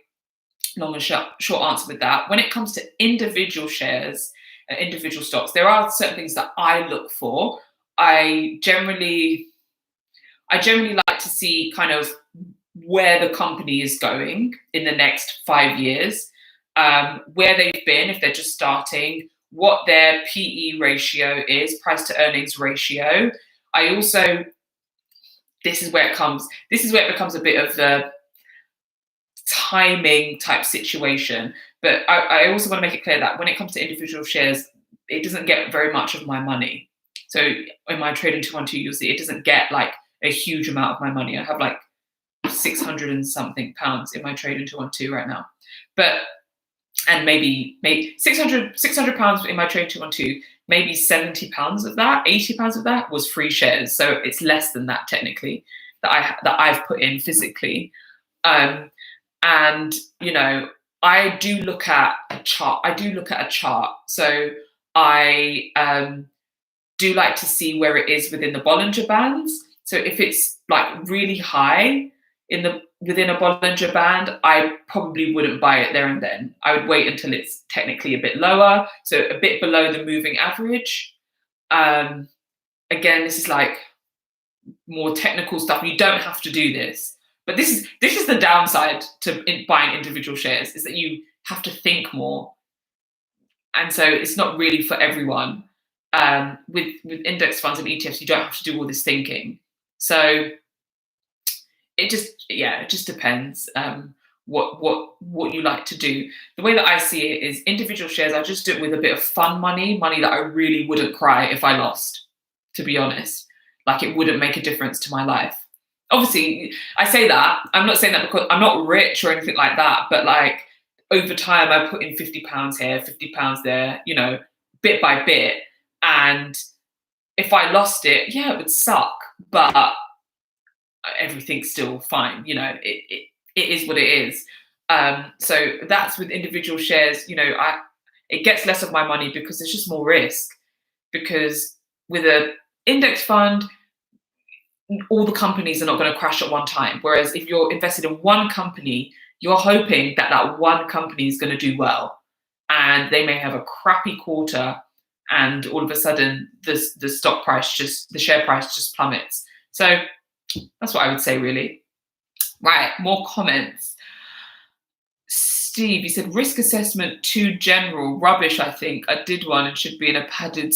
long and short answer with that. When it comes to individual shares, individual stocks, there are certain things that I look for. I generally like to see kind of where the company is going in the next 5 years, where they've been if they're just starting, what their PE ratio is, price to earnings ratio. I also, this is where it becomes a bit of the timing type situation. But I also want to make it clear that when it comes to individual shares, it doesn't get very much of my money. So in my trading 212, you'll see it doesn't get like a huge amount of my money. I have like 600 and something pounds in my trading 212 right now. But, and maybe 600 pounds in my trade 212, maybe 70 pounds of that, 80 pounds of that was free shares. So it's less than that technically that I've put in physically. And, you know, I do look at a chart. So I do like to see where it is within the Bollinger Bands. So if it's like really high within a Bollinger Band, I probably wouldn't buy it there and then. I would wait until it's technically a bit lower, so a bit below the moving average. Again, this is like more technical stuff. You don't have to do this. But this is the downside to buying individual shares, is that you have to think more. And so it's not really for everyone. With index funds and ETFs, you don't have to do all this thinking. So it just depends what you like to do. The way that I see it is individual shares, I just do it with a bit of fun money that I really wouldn't cry if I lost, to be honest. Like it wouldn't make a difference to my life. Obviously, I say that. I'm not saying that because I'm not rich or anything like that, but like over time, I put in £50 here, £50 there, you know, bit by bit. And if I lost it, yeah, it would suck, but everything's still fine. You know, it is what it is. So that's with individual shares, you know, it gets less of my money because there's just more risk. Because with an index fund, all the companies are not going to crash at one time. Whereas if you're invested in one company, you're hoping that that one company is going to do well. And they may have a crappy quarter and all of a sudden the share price just plummets. So that's what I would say, really. Right, more comments. Steve, you said risk assessment too general. Rubbish, I think. I did one and should be in a padded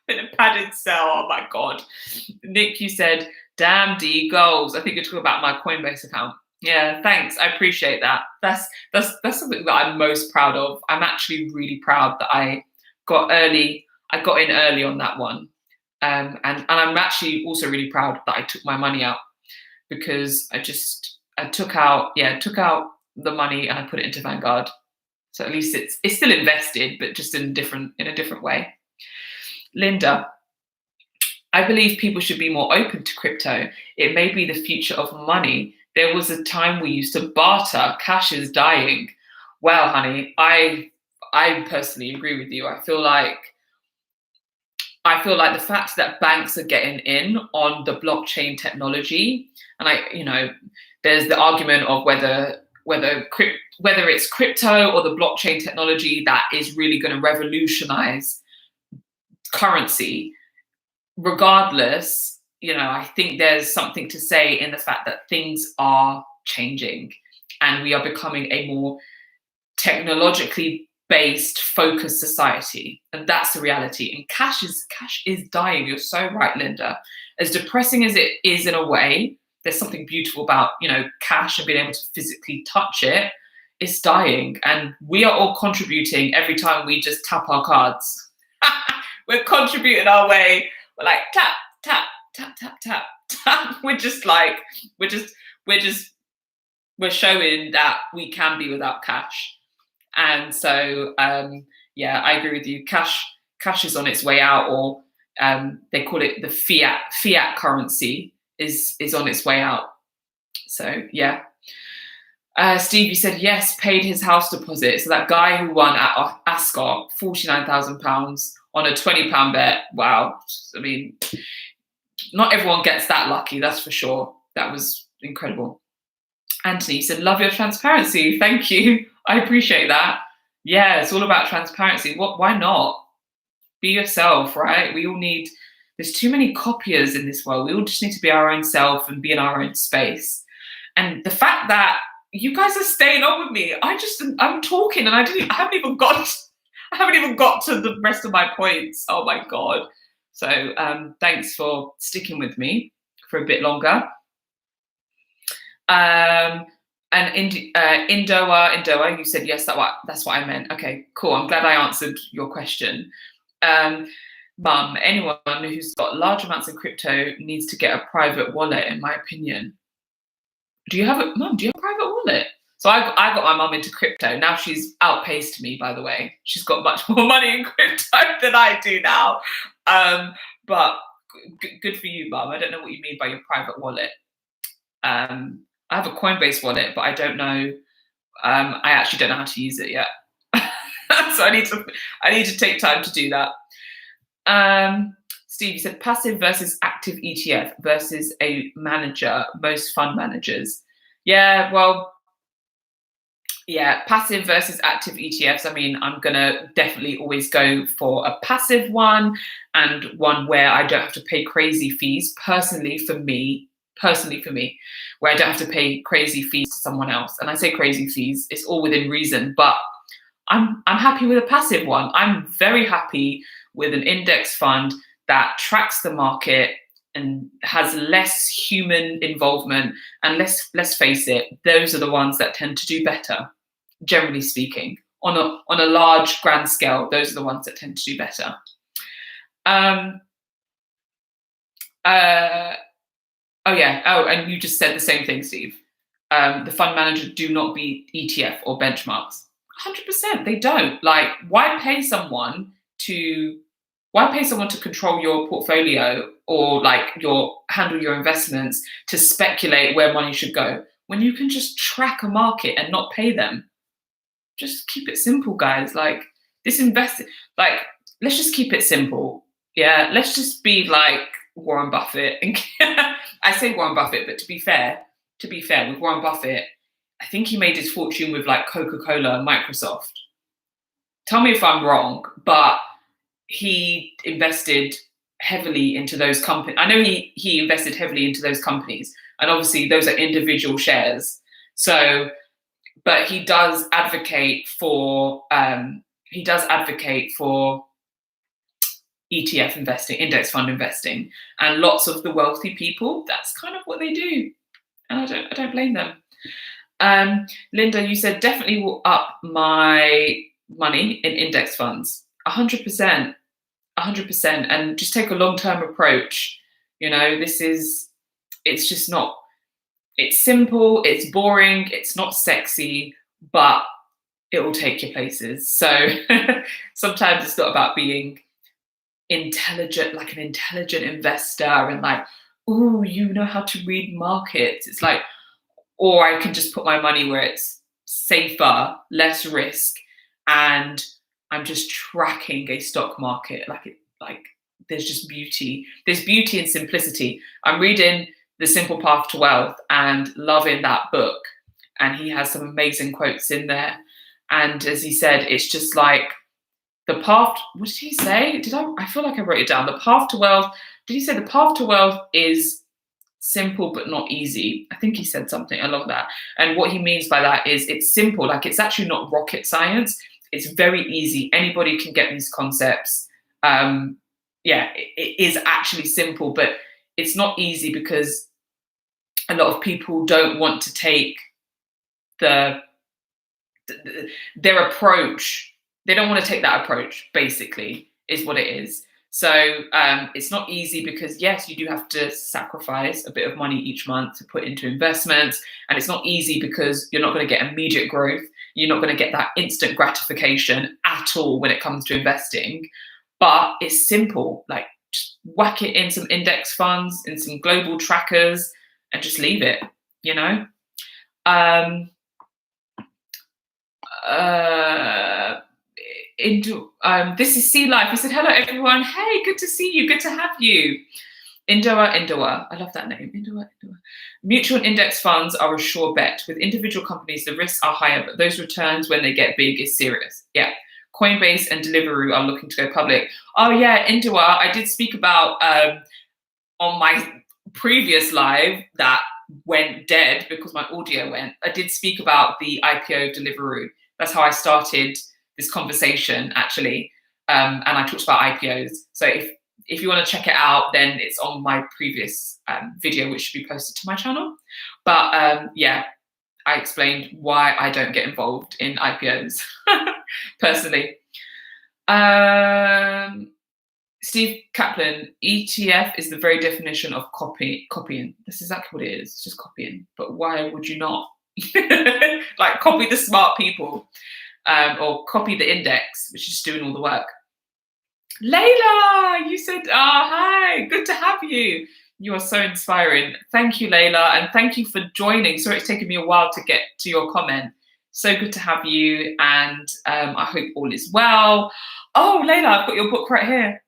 in a padded cell. Oh my God. Nick, you said, damn D goals. I think you're talking about my Coinbase account. Yeah, thanks. I appreciate that. That's something that I'm most proud of. I'm actually really proud that I got in early on that one. And I'm actually also really proud that I took my money out, because I took out the money and I put it into Vanguard. So at least it's still invested, but just in a different way. Linda, I believe people should be more open to crypto. It may be the future of money. There was a time we used to barter. Cash is dying. Well, honey, I personally agree with you. I feel like the fact that banks are getting in on the blockchain technology, and there's the argument of whether it's crypto or the blockchain technology that is really going to revolutionize currency. Regardless, I think there's something to say in the fact that things are changing and we are becoming a more technologically based, focused society. And that's the reality. And cash is dying. You're so right, Linda. As depressing as it is in a way, there's something beautiful about, cash and being able to physically touch it. It's dying. And we are all contributing every time we just tap our cards. We're contributing our way. We're like, tap, tap, tap, tap, tap, tap. We're showing that we can be without cash. And so, I agree with you. Cash is on its way out, or they call it the fiat currency is on its way out. So, yeah. Steve, you said yes, paid his house deposit. So that guy who won at Ascot, £49,000 on a £20 bet. Wow. I mean, Not everyone gets that lucky, that's for sure. That was incredible. Anthony said, love your transparency. Thank you. I appreciate that. Yeah, it's all about transparency. Why not? Be yourself, right? We all need, there's too many copiers in this world. We all just need to be our own self and be in our own space. And the fact that you guys are staying on with me, I'm talking and I haven't even got to the rest of my points. Oh my God. So thanks for sticking with me for a bit longer. And Indoa, you said yes, that's what I meant. Okay, cool. I'm glad I answered your question. Mum, anyone who's got large amounts of crypto needs to get a private wallet, in my opinion. Mum, do you have a private wallet? So I got my mum into crypto. Now she's outpaced me, by the way. She's got much more money in crypto than I do now. But good for you, Mum. I don't know what you mean by your private wallet. I have a Coinbase wallet, but I don't know. I actually don't know how to use it yet. So I need to take time to do that. Steve, you said passive versus active ETF versus a manager, most fund managers. Yeah, well, yeah, passive versus active ETFs. I mean, I'm going to definitely always go for a passive one and one where I don't have to pay crazy fees. Personally, for me, where I don't have to pay crazy fees to someone else. And I say crazy fees, it's all within reason, but I'm happy with a passive one. I'm very happy with an index fund that tracks the market and has less human involvement. And let's face it, those are the ones that tend to do better, generally speaking. On a large, grand scale, those are the ones that tend to do better. Oh yeah. Oh, and you just said the same thing, Steve. The fund manager do not beat ETF or benchmarks. 100%, they don't. Like, why pay someone to control your portfolio or handle your investments to speculate where money should go when you can just track a market and not pay them? Just keep it simple, guys. Like, let's just keep it simple. Yeah, let's just be like Warren Buffett. I say Warren Buffett, but to be fair, with Warren Buffett, I think he made his fortune with like Coca-Cola and Microsoft. Tell me if I'm wrong, but he invested heavily into those companies. I know he invested heavily into those companies, and obviously those are individual shares. So, but he does advocate for ETF investing, index fund investing, and lots of the wealthy people, that's kind of what they do, and I don't blame them. Linda, you said definitely will up my money in index funds. 100%, and just take a long-term approach. You know, it's simple, it's boring, it's not sexy, but it will take you places. So sometimes it's not about being intelligent, like an intelligent investor and like, oh, you know how to read markets. It's like, or I can just put my money where it's safer, less risk, and I'm just tracking a stock market. Like there's just beauty. There's beauty in simplicity. I'm reading The Simple Path to Wealth and loving that book. And he has some amazing quotes in there. And as he said, it's just like the path. What did he say? I feel like I wrote it down. The path to wealth. Did he say the path to wealth is simple but not easy? I think he said something along that. And what he means by that is it's simple. Like, it's actually not rocket science. It's very easy. Anybody can get these concepts. It is actually simple, but it's not easy because a lot of people don't want to take their approach. They don't want to take that approach, basically, is what it is. So it's not easy because, yes, you do have to sacrifice a bit of money each month to put into investments. And it's not easy because you're not going to get immediate growth. You're not going to get that instant gratification at all when it comes to investing. But it's simple. Like, just whack it in some index funds, in some global trackers, and just leave it, you know? This is Sea Life. He said, hello, everyone. Hey, good to see you. Good to have you. Indoa. I love that name. Indoa. Mutual index funds are a sure bet. With individual companies, the risks are higher, but those returns when they get big is serious. Yeah. Coinbase and Deliveroo are looking to go public. Oh yeah, Indoa. I did speak about on my previous live that went dead because my audio went. I did speak about the IPO of Deliveroo. That's how I started this conversation, actually. And I talked about IPOs. So if you want to check it out, then it's on my previous video, which should be posted to my channel. But yeah, I explained why I don't get involved in IPOs personally. Steve Kaplan, ETF is the very definition of copying. That's exactly what it is. It's just copying. But why would you not? Like copy the smart people or copy the index, which is just doing all the work. Layla, you said, hi, good to have you. You are so inspiring. Thank you, Layla, and thank you for joining. Sorry it's taken me a while to get to your comment. So good to have you, and I hope all is well. Oh, Layla, I've got your book right here.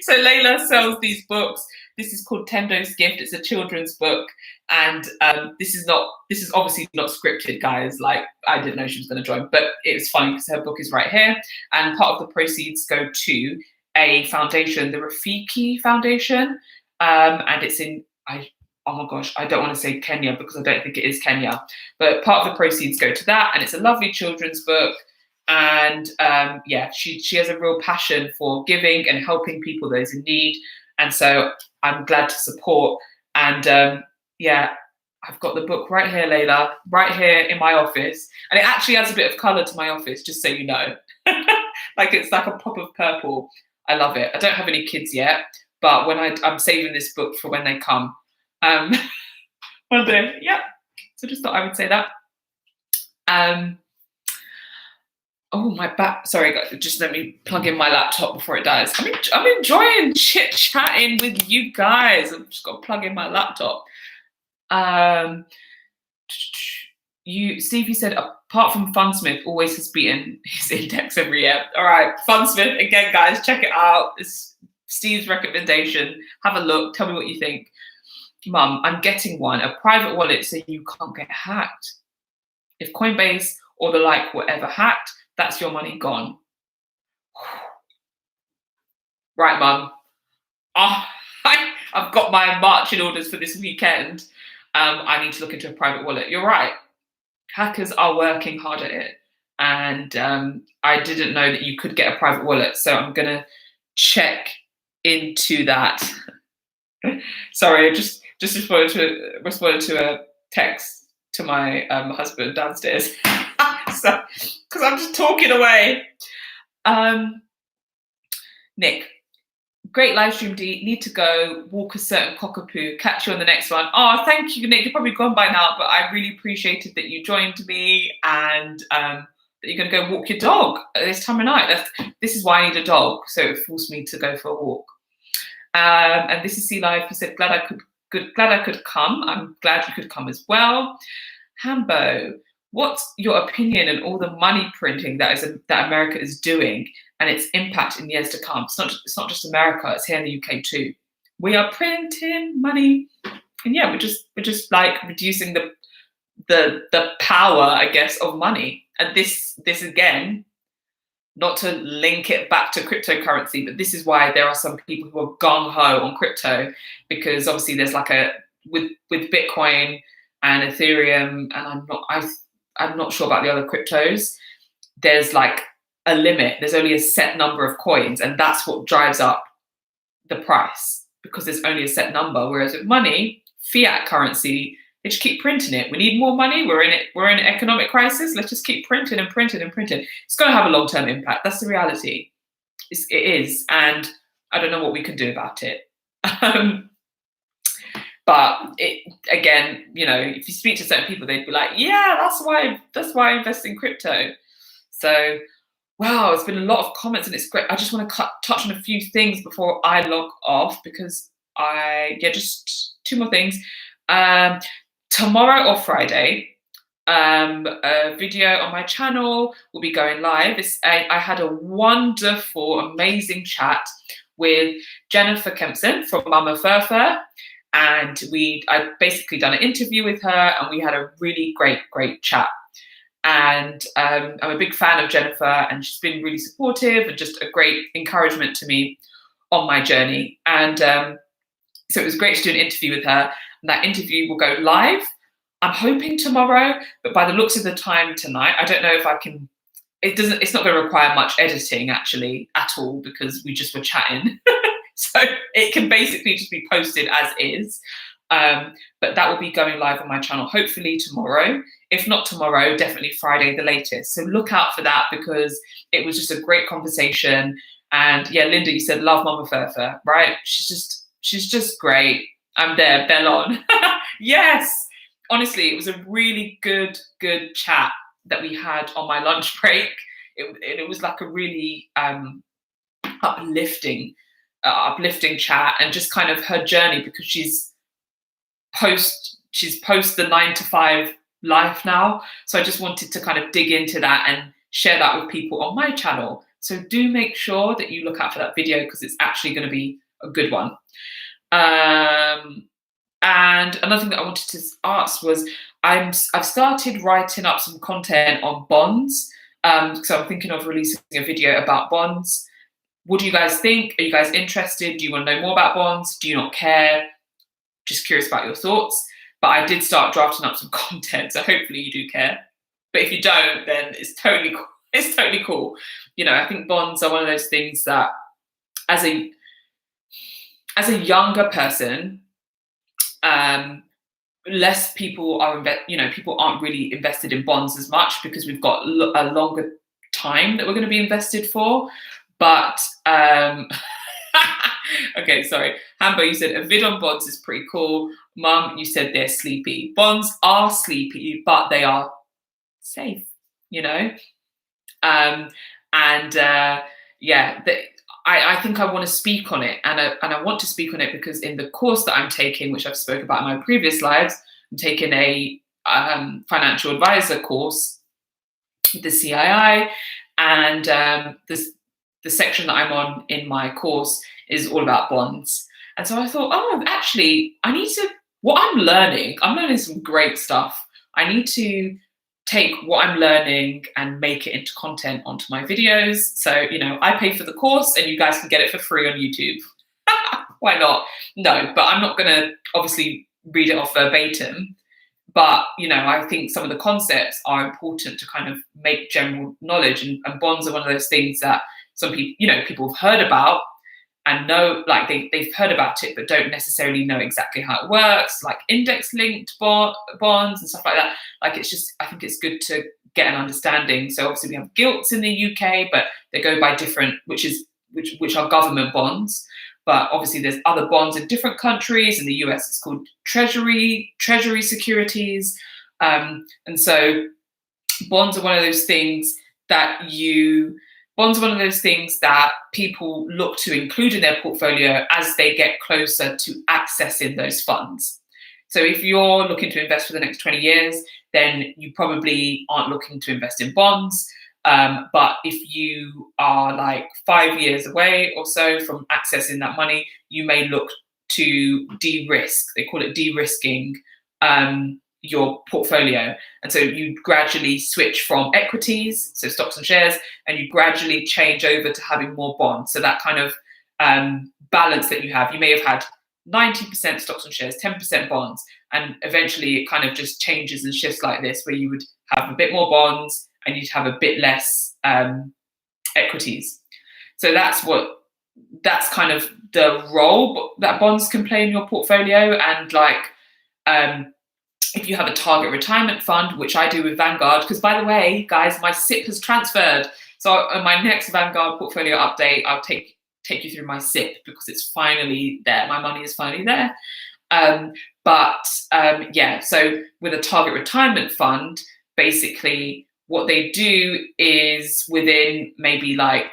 So Layla sells these books. This is called Tendo's Gift. It's a children's book, and this is obviously not scripted, guys. Like, I didn't know she was going to join, but it's funny because her book is right here, and part of the proceeds go to a foundation, the Rafiki Foundation, and it's in oh my gosh, I don't want to say Kenya because I don't think it is Kenya, but part of the proceeds go to that, and it's a lovely children's book. And yeah, she has a real passion for giving and helping people, those in need. And so I'm glad to support. And yeah, I've got the book right here, Layla, right here in my office. And it actually adds a bit of color to my office, just so you know. Like, it's like a pop of purple. I love it. I don't have any kids yet, but when I'm saving this book for when they come. One day, yeah. So just thought I would say that. Oh, my back. Sorry, guys. Just let me plug in my laptop before it dies. I'm enjoying chit-chatting with you guys. I've just got to plug in my laptop. Steve, you said, apart from Fundsmith, always has beaten his index every year. All right, Fundsmith, again, guys, check it out. It's Steve's recommendation. Have a look. Tell me what you think. Mum, I'm getting one, a private wallet so you can't get hacked. If Coinbase or the like were ever hacked, that's your money gone. Right, Mum. I've got my marching orders for this weekend. I need to look into a private wallet. You're right. Hackers are working hard at it. And I didn't know that you could get a private wallet. So I'm going to check into that. Sorry, I just responded to a text to my husband downstairs. So, because I'm just talking away. Nick, great live stream, D. Need to go walk a certain cockapoo. Catch you on the next one. Oh, thank you, Nick. You're probably gone by now, but I really appreciated that you joined me and that you're going to go walk your dog at this time of night. This is why I need a dog, so it forced me to go for a walk. And this is C Live. He said, glad I could come. I'm glad you could come as well. Hambo, what's your opinion on all the money printing that America is doing and its impact in years to come? It's not just America, it's here in the UK too. We are printing money. And yeah, we're just like reducing the power, I guess, of money. And this again, not to link it back to cryptocurrency, but this is why there are some people who are gung-ho on crypto, because obviously there's like with Bitcoin and Ethereum, and I'm not sure about the other cryptos, there's like a limit. There's only a set number of coins, and that's what drives up the price, because there's only a set number. Whereas with money, fiat currency, they just keep printing it. We need more money. We're in an economic crisis. Let's just keep printing and printing and printing. It's going to have a long-term impact. That's the reality. It is, and I don't know what we can do about it. But again, you know, if you speak to certain people, they'd be like, "Yeah, that's why I invest in crypto." So, wow, it's been a lot of comments, and it's great. I just want to touch on a few things before I log off, because just two more things. Tomorrow or Friday, a video on my channel will be going live. I had a wonderful, amazing chat with Jennifer Kempson from Mama Furfur, and I basically done an interview with her, and we had a really great chat. And I'm a big fan of Jennifer, and she's been really supportive and just a great encouragement to me on my journey. And so it was great to do an interview with her, and that interview will go live, I'm hoping tomorrow, but by the looks of the time tonight, I don't know if I can. It's not going to require much editing actually at all, because we just were chatting. So it can basically just be posted as is. But that will be going live on my channel, hopefully tomorrow. If not tomorrow, definitely Friday the latest. So look out for that, because it was just a great conversation. And yeah, Linda, you said love Mama Furfur, right? She's just great. I'm there, bell on. Yes, honestly, it was a really good chat that we had on my lunch break. It was like a really uplifting chat, and just kind of her journey, because she's post the 9-to-5 life now. So I just wanted to kind of dig into that and share that with people on my channel. So do make sure that you look out for that video, because it's actually going to be a good one. And another thing that I wanted to ask was, I've started writing up some content on bonds. So I'm thinking of releasing a video about bonds. What do you guys think? Are you guys interested? Do you want to know more about bonds? Do you not care? Just curious about your thoughts. But I did start drafting up some content, so hopefully you do care. But if you don't, then it's totally cool. It's totally cool. You know, I think bonds are one of those things that, as a younger person, less people are, people aren't really invested in bonds as much, because we've got a longer time that we're going to be invested for. But okay, sorry. Hambo, you said a vid on bonds is pretty cool. Mum, you said they're sleepy. Bonds are sleepy, but they are safe, I think I want to speak on it, and I want to speak on it because in the course that I'm taking, which I've spoken about in my previous lives, I'm taking a financial advisor course with the CII, and the section that I'm on in my course is all about bonds. And so I thought, actually, what I'm learning some great stuff. I need to take what I'm learning and make it into content onto my videos. So, I pay for the course and you guys can get it for free on YouTube. Why not? No, but I'm not going to obviously read it off verbatim. But, I think some of the concepts are important to kind of make general knowledge. And bonds are one of those things that some people, people have heard about and know, like they've heard about it, but don't necessarily know exactly how it works, like index-linked bonds and stuff like that. Like, I think it's good to get an understanding. So obviously we have gilts in the UK, but they go by different, which are government bonds. But obviously there's other bonds in different countries. In the US, it's called treasury securities. And so bonds are one of those things that people look to include in their portfolio as they get closer to accessing those funds. So if you're looking to invest for the next 20 years, then you probably aren't looking to invest in bonds. But if you are like 5 years away or so from accessing that money, you may look to de-risk. They call it de-risking your portfolio. And so you gradually switch from equities, so stocks and shares, and you gradually change over to having more bonds. So that kind of balance that you have, you may have had 90% stocks and shares, 10% bonds, and eventually it kind of just changes and shifts like this, where you would have a bit more bonds and you'd have a bit less equities. So that's kind of the role that bonds can play in your portfolio. And if you have a target retirement fund, which I do with Vanguard, because by the way, guys, my SIP has transferred. So on my next Vanguard portfolio update, I'll take you through my SIP, because it's finally there. My money is finally there. So with a target retirement fund, basically what they do is within maybe my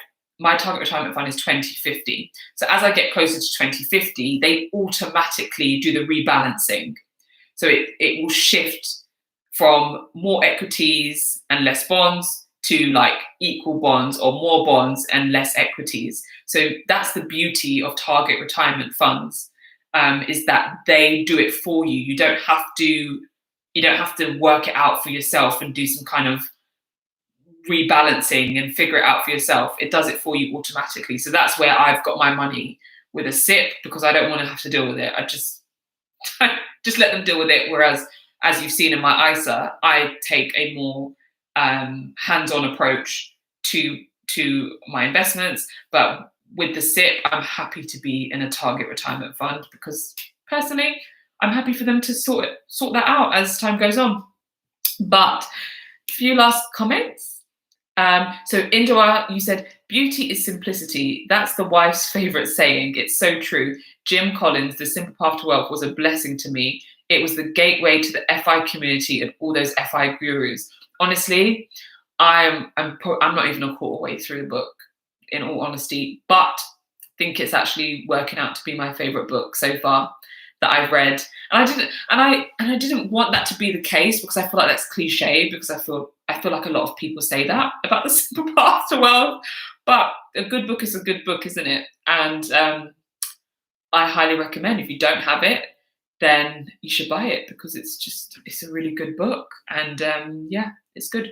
target retirement fund is 2050. So as I get closer to 2050, they automatically do the rebalancing. So it will shift from more equities and less bonds to like equal bonds or more bonds and less equities. So that's the beauty of target retirement funds, is that they do it for you. You don't have to work it out for yourself and do some kind of rebalancing and figure it out for yourself. It does it for you automatically. So that's where I've got my money with a SIP, because I don't want to have to deal with it. I just let them deal with it. Whereas, as you've seen in my ISA, I take a more hands-on approach to my investments. But with the SIP, I'm happy to be in a target retirement fund, because personally, I'm happy for them to sort that out as time goes on. But a few last comments. So Indua, you said, beauty is simplicity. That's the wife's favorite saying. It's so true. Jim Collins, The Simple Path to Wealth, was a blessing to me. It was the gateway to the FI community and all those FI gurus. Honestly, I'm not even a quarter way through the book, in all honesty, but I think it's actually working out to be my favorite book so far that I've read. And I didn't want that to be the case, because I feel like that's cliche, because I feel like a lot of people say that about The Simple Path to Wealth. But a good book is a good book, isn't it? And I highly recommend, if you don't have it, then you should buy it, because it's a really good book. And yeah, it's good.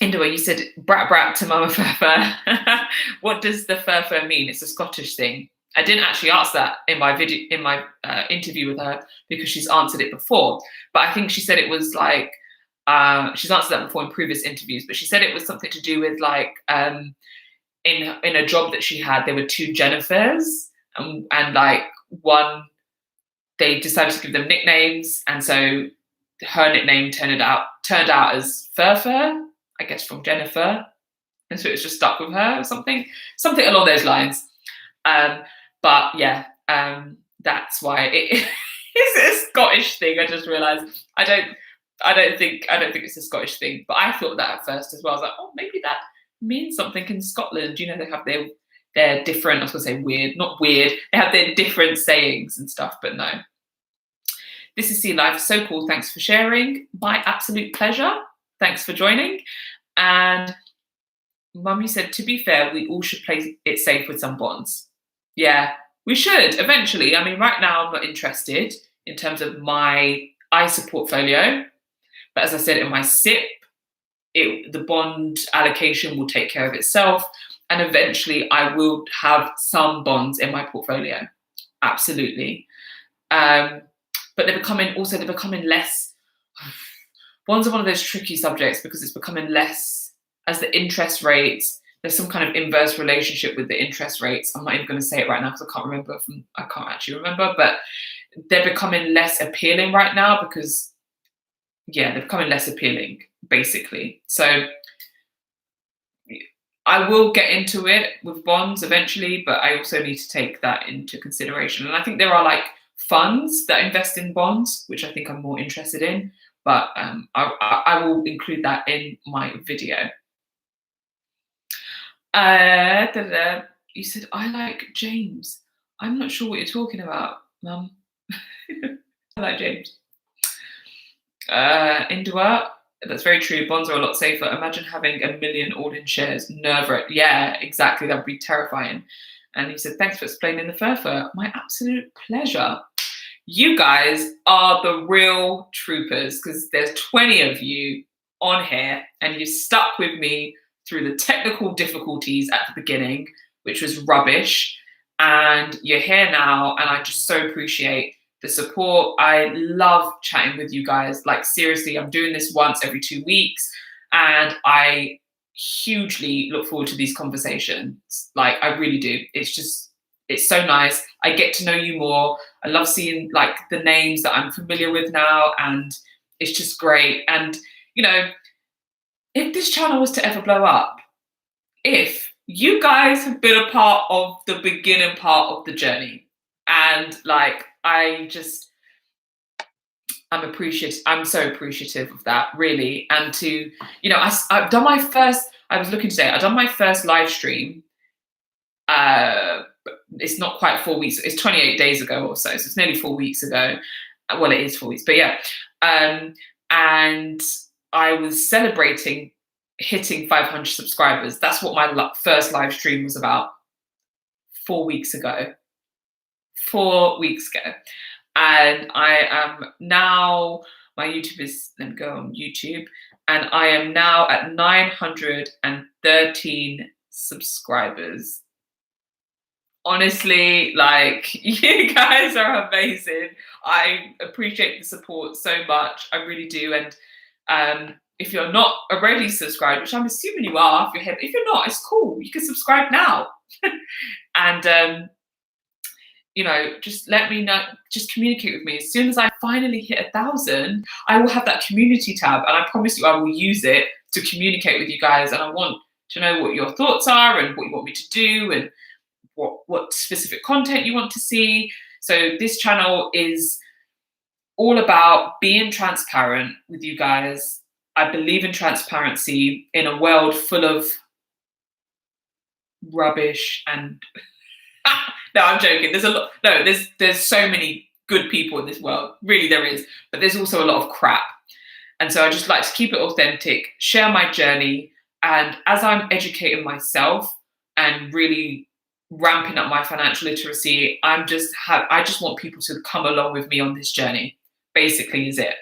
Indua, you said brat brat to Mama Furfur. What does the Furfur mean? It's a Scottish thing. I didn't actually ask that in my interview with her, because she's answered it before. But I think she said it was like, she's answered that before in previous interviews, but she said it was something to do with like, in a job that she had, there were two Jennifers, and like one, they decided to give them nicknames, and so her nickname turned out as Furfur, I guess from Jennifer, and so it's just stuck with her, or something along those lines. But yeah, that's why it's a Scottish thing. I just realised I don't think it's a Scottish thing, but I thought that at first as well. I was like, oh, maybe that means something in Scotland. You know, they have their different, I was going to say weird, not weird. They have their different sayings and stuff, but no. This is Sea Life. So cool. Thanks for sharing. My absolute pleasure. Thanks for joining. And Mummy said, to be fair, we all should play it safe with some bonds. Yeah, we should eventually. I mean, right now I'm not interested in terms of my ISA portfolio. But as I said, in my SIP, the bond allocation will take care of itself. And eventually I will have some bonds in my portfolio. Absolutely. But they're becoming less. Bonds are one of those tricky subjects, because it's becoming less as the interest rates. There's some kind of inverse relationship with the interest rates. I'm not even going to say it right now, because I can't actually remember, but they're becoming less appealing right now, because they're becoming less appealing, basically. So I will get into it with bonds eventually, but I also need to take that into consideration. And I think there are like funds that invest in bonds, which I think I'm more interested in, but I will include that in my video. You said, I like James. I'm not sure what you're talking about, Mum. I like James. Indua, that's very true. Bonds are a lot safer. Imagine having 1 million all in shares. Nerve-wracking. Yeah, exactly. That would be terrifying. And he said, thanks for explaining the Furfur. My absolute pleasure. You guys are the real troopers, because there's 20 of you on here, and you stuck with me through the technical difficulties at the beginning, which was rubbish. And you're here now, and I just so appreciate the support. I love chatting with you guys. Like, seriously, I'm doing this once every 2 weeks, and I hugely look forward to these conversations. Like, I really do. It's so nice. I get to know you more. I love seeing like the names that I'm familiar with now, and it's just great. And, you know, if this channel was to ever blow up, if you guys have been a part of the beginning part of the journey, and like, I'm so appreciative of that, really. And to, you know, I've done my first, I was looking today, I've done my first live stream. It's not quite 4 weeks, it's 28 days ago or so it's nearly 4 weeks ago. Well, it is 4 weeks, but yeah. And I was celebrating hitting 500 subscribers. That's what my first live stream was about 4 weeks ago. 4 weeks ago. And I am now, my YouTube is, let me go on YouTube, and I am now at 913 subscribers. Honestly, like, you guys are amazing. I appreciate the support so much. I really do. And if you're not already subscribed, which I'm assuming you are, if you're not, it's cool. You can subscribe now. And you know, just let me know, just communicate with me. As soon as I finally hit 1,000, I will have that community tab, and I promise you I will use it to communicate with you guys. And I want to know what your thoughts are and what you want me to do and what specific content you want to see. So this channel is all about being transparent with you guys. I believe in transparency in a world full of rubbish and no, I'm joking. There's a lot. No, there's so many good people in this world. Really, there is. But there's also a lot of crap. And so I just like to keep it authentic, share my journey, and as I'm educating myself and really ramping up my financial literacy, I just want people to come along with me on this journey. Basically, is it.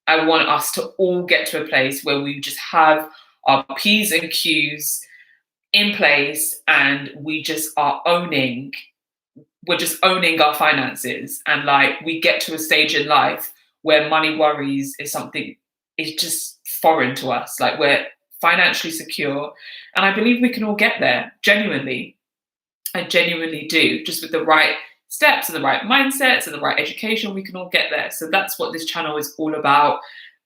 I want us to all get to a place where we just have our P's and Q's in place, and we just are we're just owning our finances, and like we get to a stage in life where money worries is something is just foreign to us. Like we're financially secure, and I believe we can all get there. Genuinely, I genuinely do. Just with the right steps and the right mindsets and the right education, we can all get there. So that's what this channel is all about,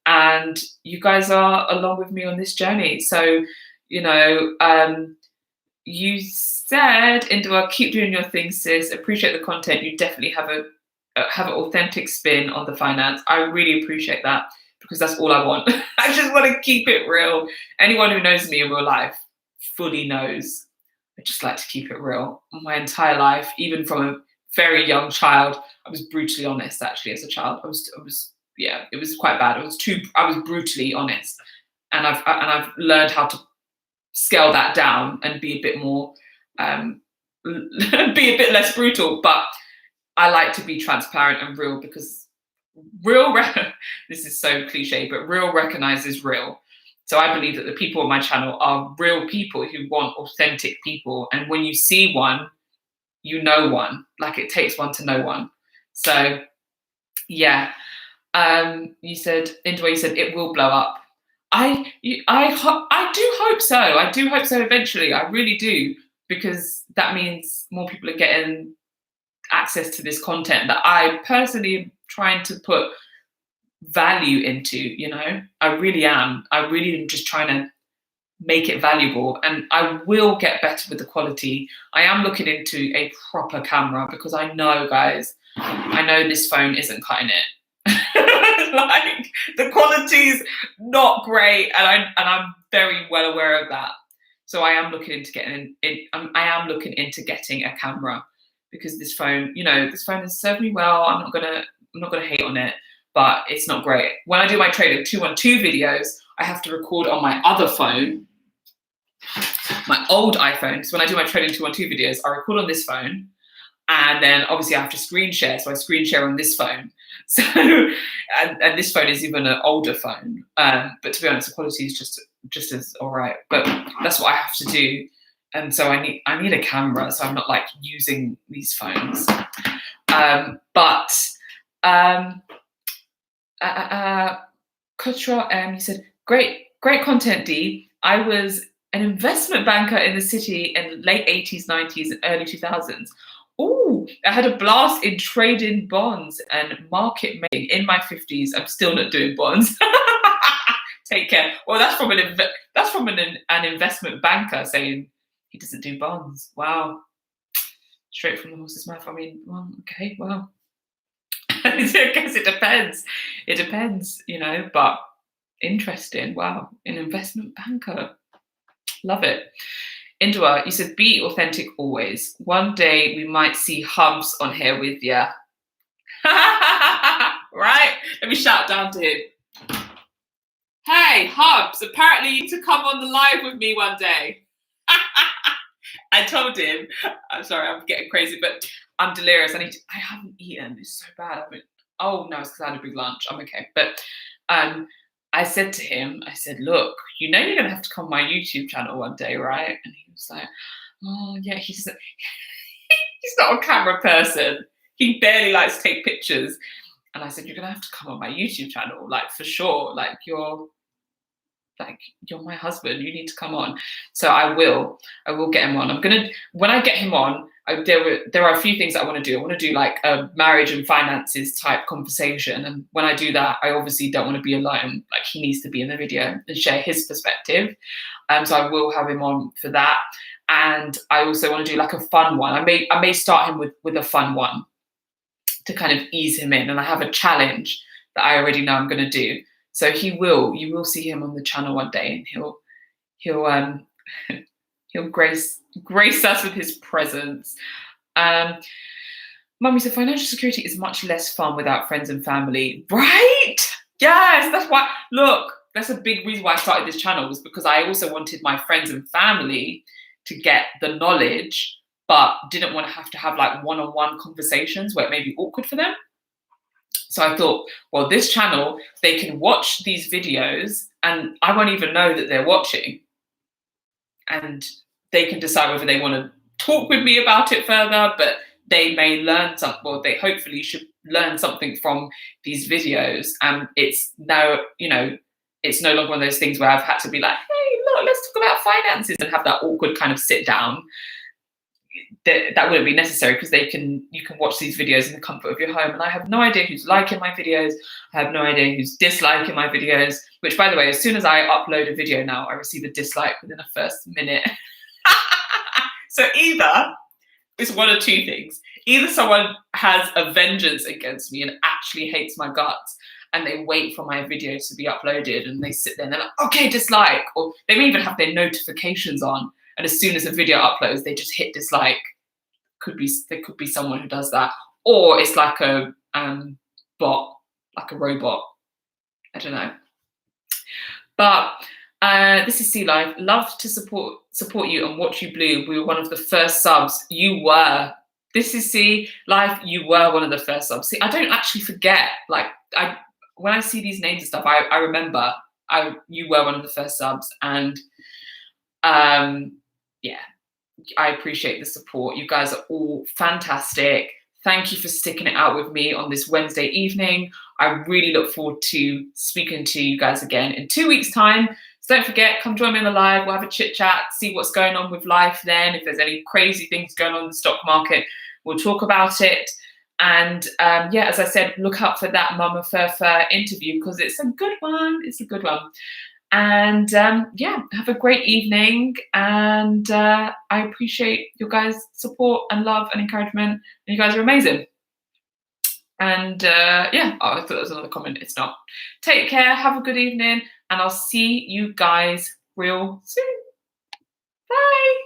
and you guys are along with me on this journey. So you know, you said, Indua, keep doing your thing, sis. Appreciate the content. You definitely have an authentic spin on the finance. I really appreciate that, because that's all I want. I just want to keep it real. Anyone who knows me in real life fully knows I just like to keep it real. My entire life, even from a very young child, I was brutally honest. Actually, as a child, I was yeah, it was quite bad. I was brutally honest, and I've learned how to scale that down and be a bit more, be a bit less brutal. But I like to be transparent and real, because this is so cliche, but real recognizes real. So I believe that the people on my channel are real people who want authentic people. And when you see one, you know one. Like it takes one to know one. So yeah, you said, Indua, you said it will blow up. I do hope so. I do hope so eventually. I really do, because that means more people are getting access to this content that I personally am trying to put value into. You know, I really am. I really am just trying to make it valuable, and I will get better with the quality. I am looking into a proper camera, because I know, guys, I know this phone isn't cutting it. Like the quality's not great, and I'm very well aware of that. So I am looking into getting a camera, because this phone, you know, this phone has served me well. I'm not gonna hate on it, but it's not great. When I do my trading 212 videos, I have to record on my other phone, my old iPhone. So when I do my trading 212 videos, I record on this phone, and then obviously I have to screen share. So I screen share on this phone. So, and this phone is even an older phone. But to be honest, the quality is just as all right. But that's what I have to do. And so I need a camera, so I'm not like using these phones. Kutra, you said, great content, Dee. I was an investment banker in the city in late 80s, 90s, and early 2000s. Oh, I had a blast in trading bonds and market making in my 50s. I'm still not doing bonds. Take care. Well, that's from an investment banker saying he doesn't do bonds. Wow. Straight from the horse's mouth. I mean, well, okay, well. I guess it depends. It depends, you know, but interesting. Wow. An investment banker. Love it. Indua, you said be authentic always. One day we might see Hubs on here with ya. Right? Let me shout down to him. Hey, Hubs, apparently you need to come on the live with me one day. I told him, I'm sorry, I'm getting crazy, but I'm delirious. I haven't eaten. It's so bad. Oh no, it's because I had a big lunch. I'm okay. But I said to him, I said, look, you know you're going to have to come on my YouTube channel one day, right? And he was like, oh yeah, he's not a camera person. He barely likes to take pictures. And I said, you're going to have to come on my YouTube channel, like for sure. Like you're my husband, you need to come on. So I will get him on. When I get him on, there are a few things that I want to do. I want to do like a marriage and finances type conversation. And when I do that, I obviously don't want to be alone. Like he needs to be in the video and share his perspective. So I will have him on for that. And I also want to do like a fun one. I may start him with a fun one to kind of ease him in. And I have a challenge that I already know I'm going to do. So you will see him on the channel one day, and he'll grace us with his presence. Mummy said financial security is much less fun without friends and family, right? Yes, that's why. Look, that's a big reason why I started this channel, was because I also wanted my friends and family to get the knowledge, but didn't want to have like one-on-one conversations where it may be awkward for them. So I thought, well, this channel, they can watch these videos and I won't even know that they're watching. And they can decide whether they want to talk with me about it further, but they may learn something, or they hopefully should learn something from these videos. And it's now, it's no longer one of those things where I've had to be like, hey, look, let's talk about finances and have that awkward kind of sit down. That wouldn't be necessary, because you can watch these videos in the comfort of your home. And I have no idea who's liking my videos. I have no idea who's disliking my videos, which, by the way, as soon as I upload a video now, I receive a dislike within the first minute. So either it's one of two things. Either someone has a vengeance against me and actually hates my guts, and they wait for my videos to be uploaded and they sit there and they're like, okay, dislike. Or they may even have their notifications on, and as soon as a video uploads, they just hit dislike. There could be someone who does that. Or it's like a bot, like a robot. I don't know. But this is Sea Life. Love to support you and watch you bloom. We were one of the first subs. You were. This is Sea Life. You were one of the first subs. See, I don't actually forget. Like when I see these names and stuff, I remember you were one of the first subs. And yeah, I appreciate the support. You guys are all fantastic. Thank you for sticking it out with me on this Wednesday evening. I really look forward to speaking to you guys again in 2 weeks' time. So don't forget, come join me on the live. We'll have a chit chat, see what's going on with life then. If there's any crazy things going on in the stock market, we'll talk about it. And yeah, as I said, look out for that Mama Furfur interview, because it's a good one. It's a good one. And yeah, have a great evening. And I appreciate your guys' support and love and encouragement. And you guys are amazing. And yeah, I thought there was another comment. It's not. Take care. Have a good evening. And I'll see you guys real soon. Bye.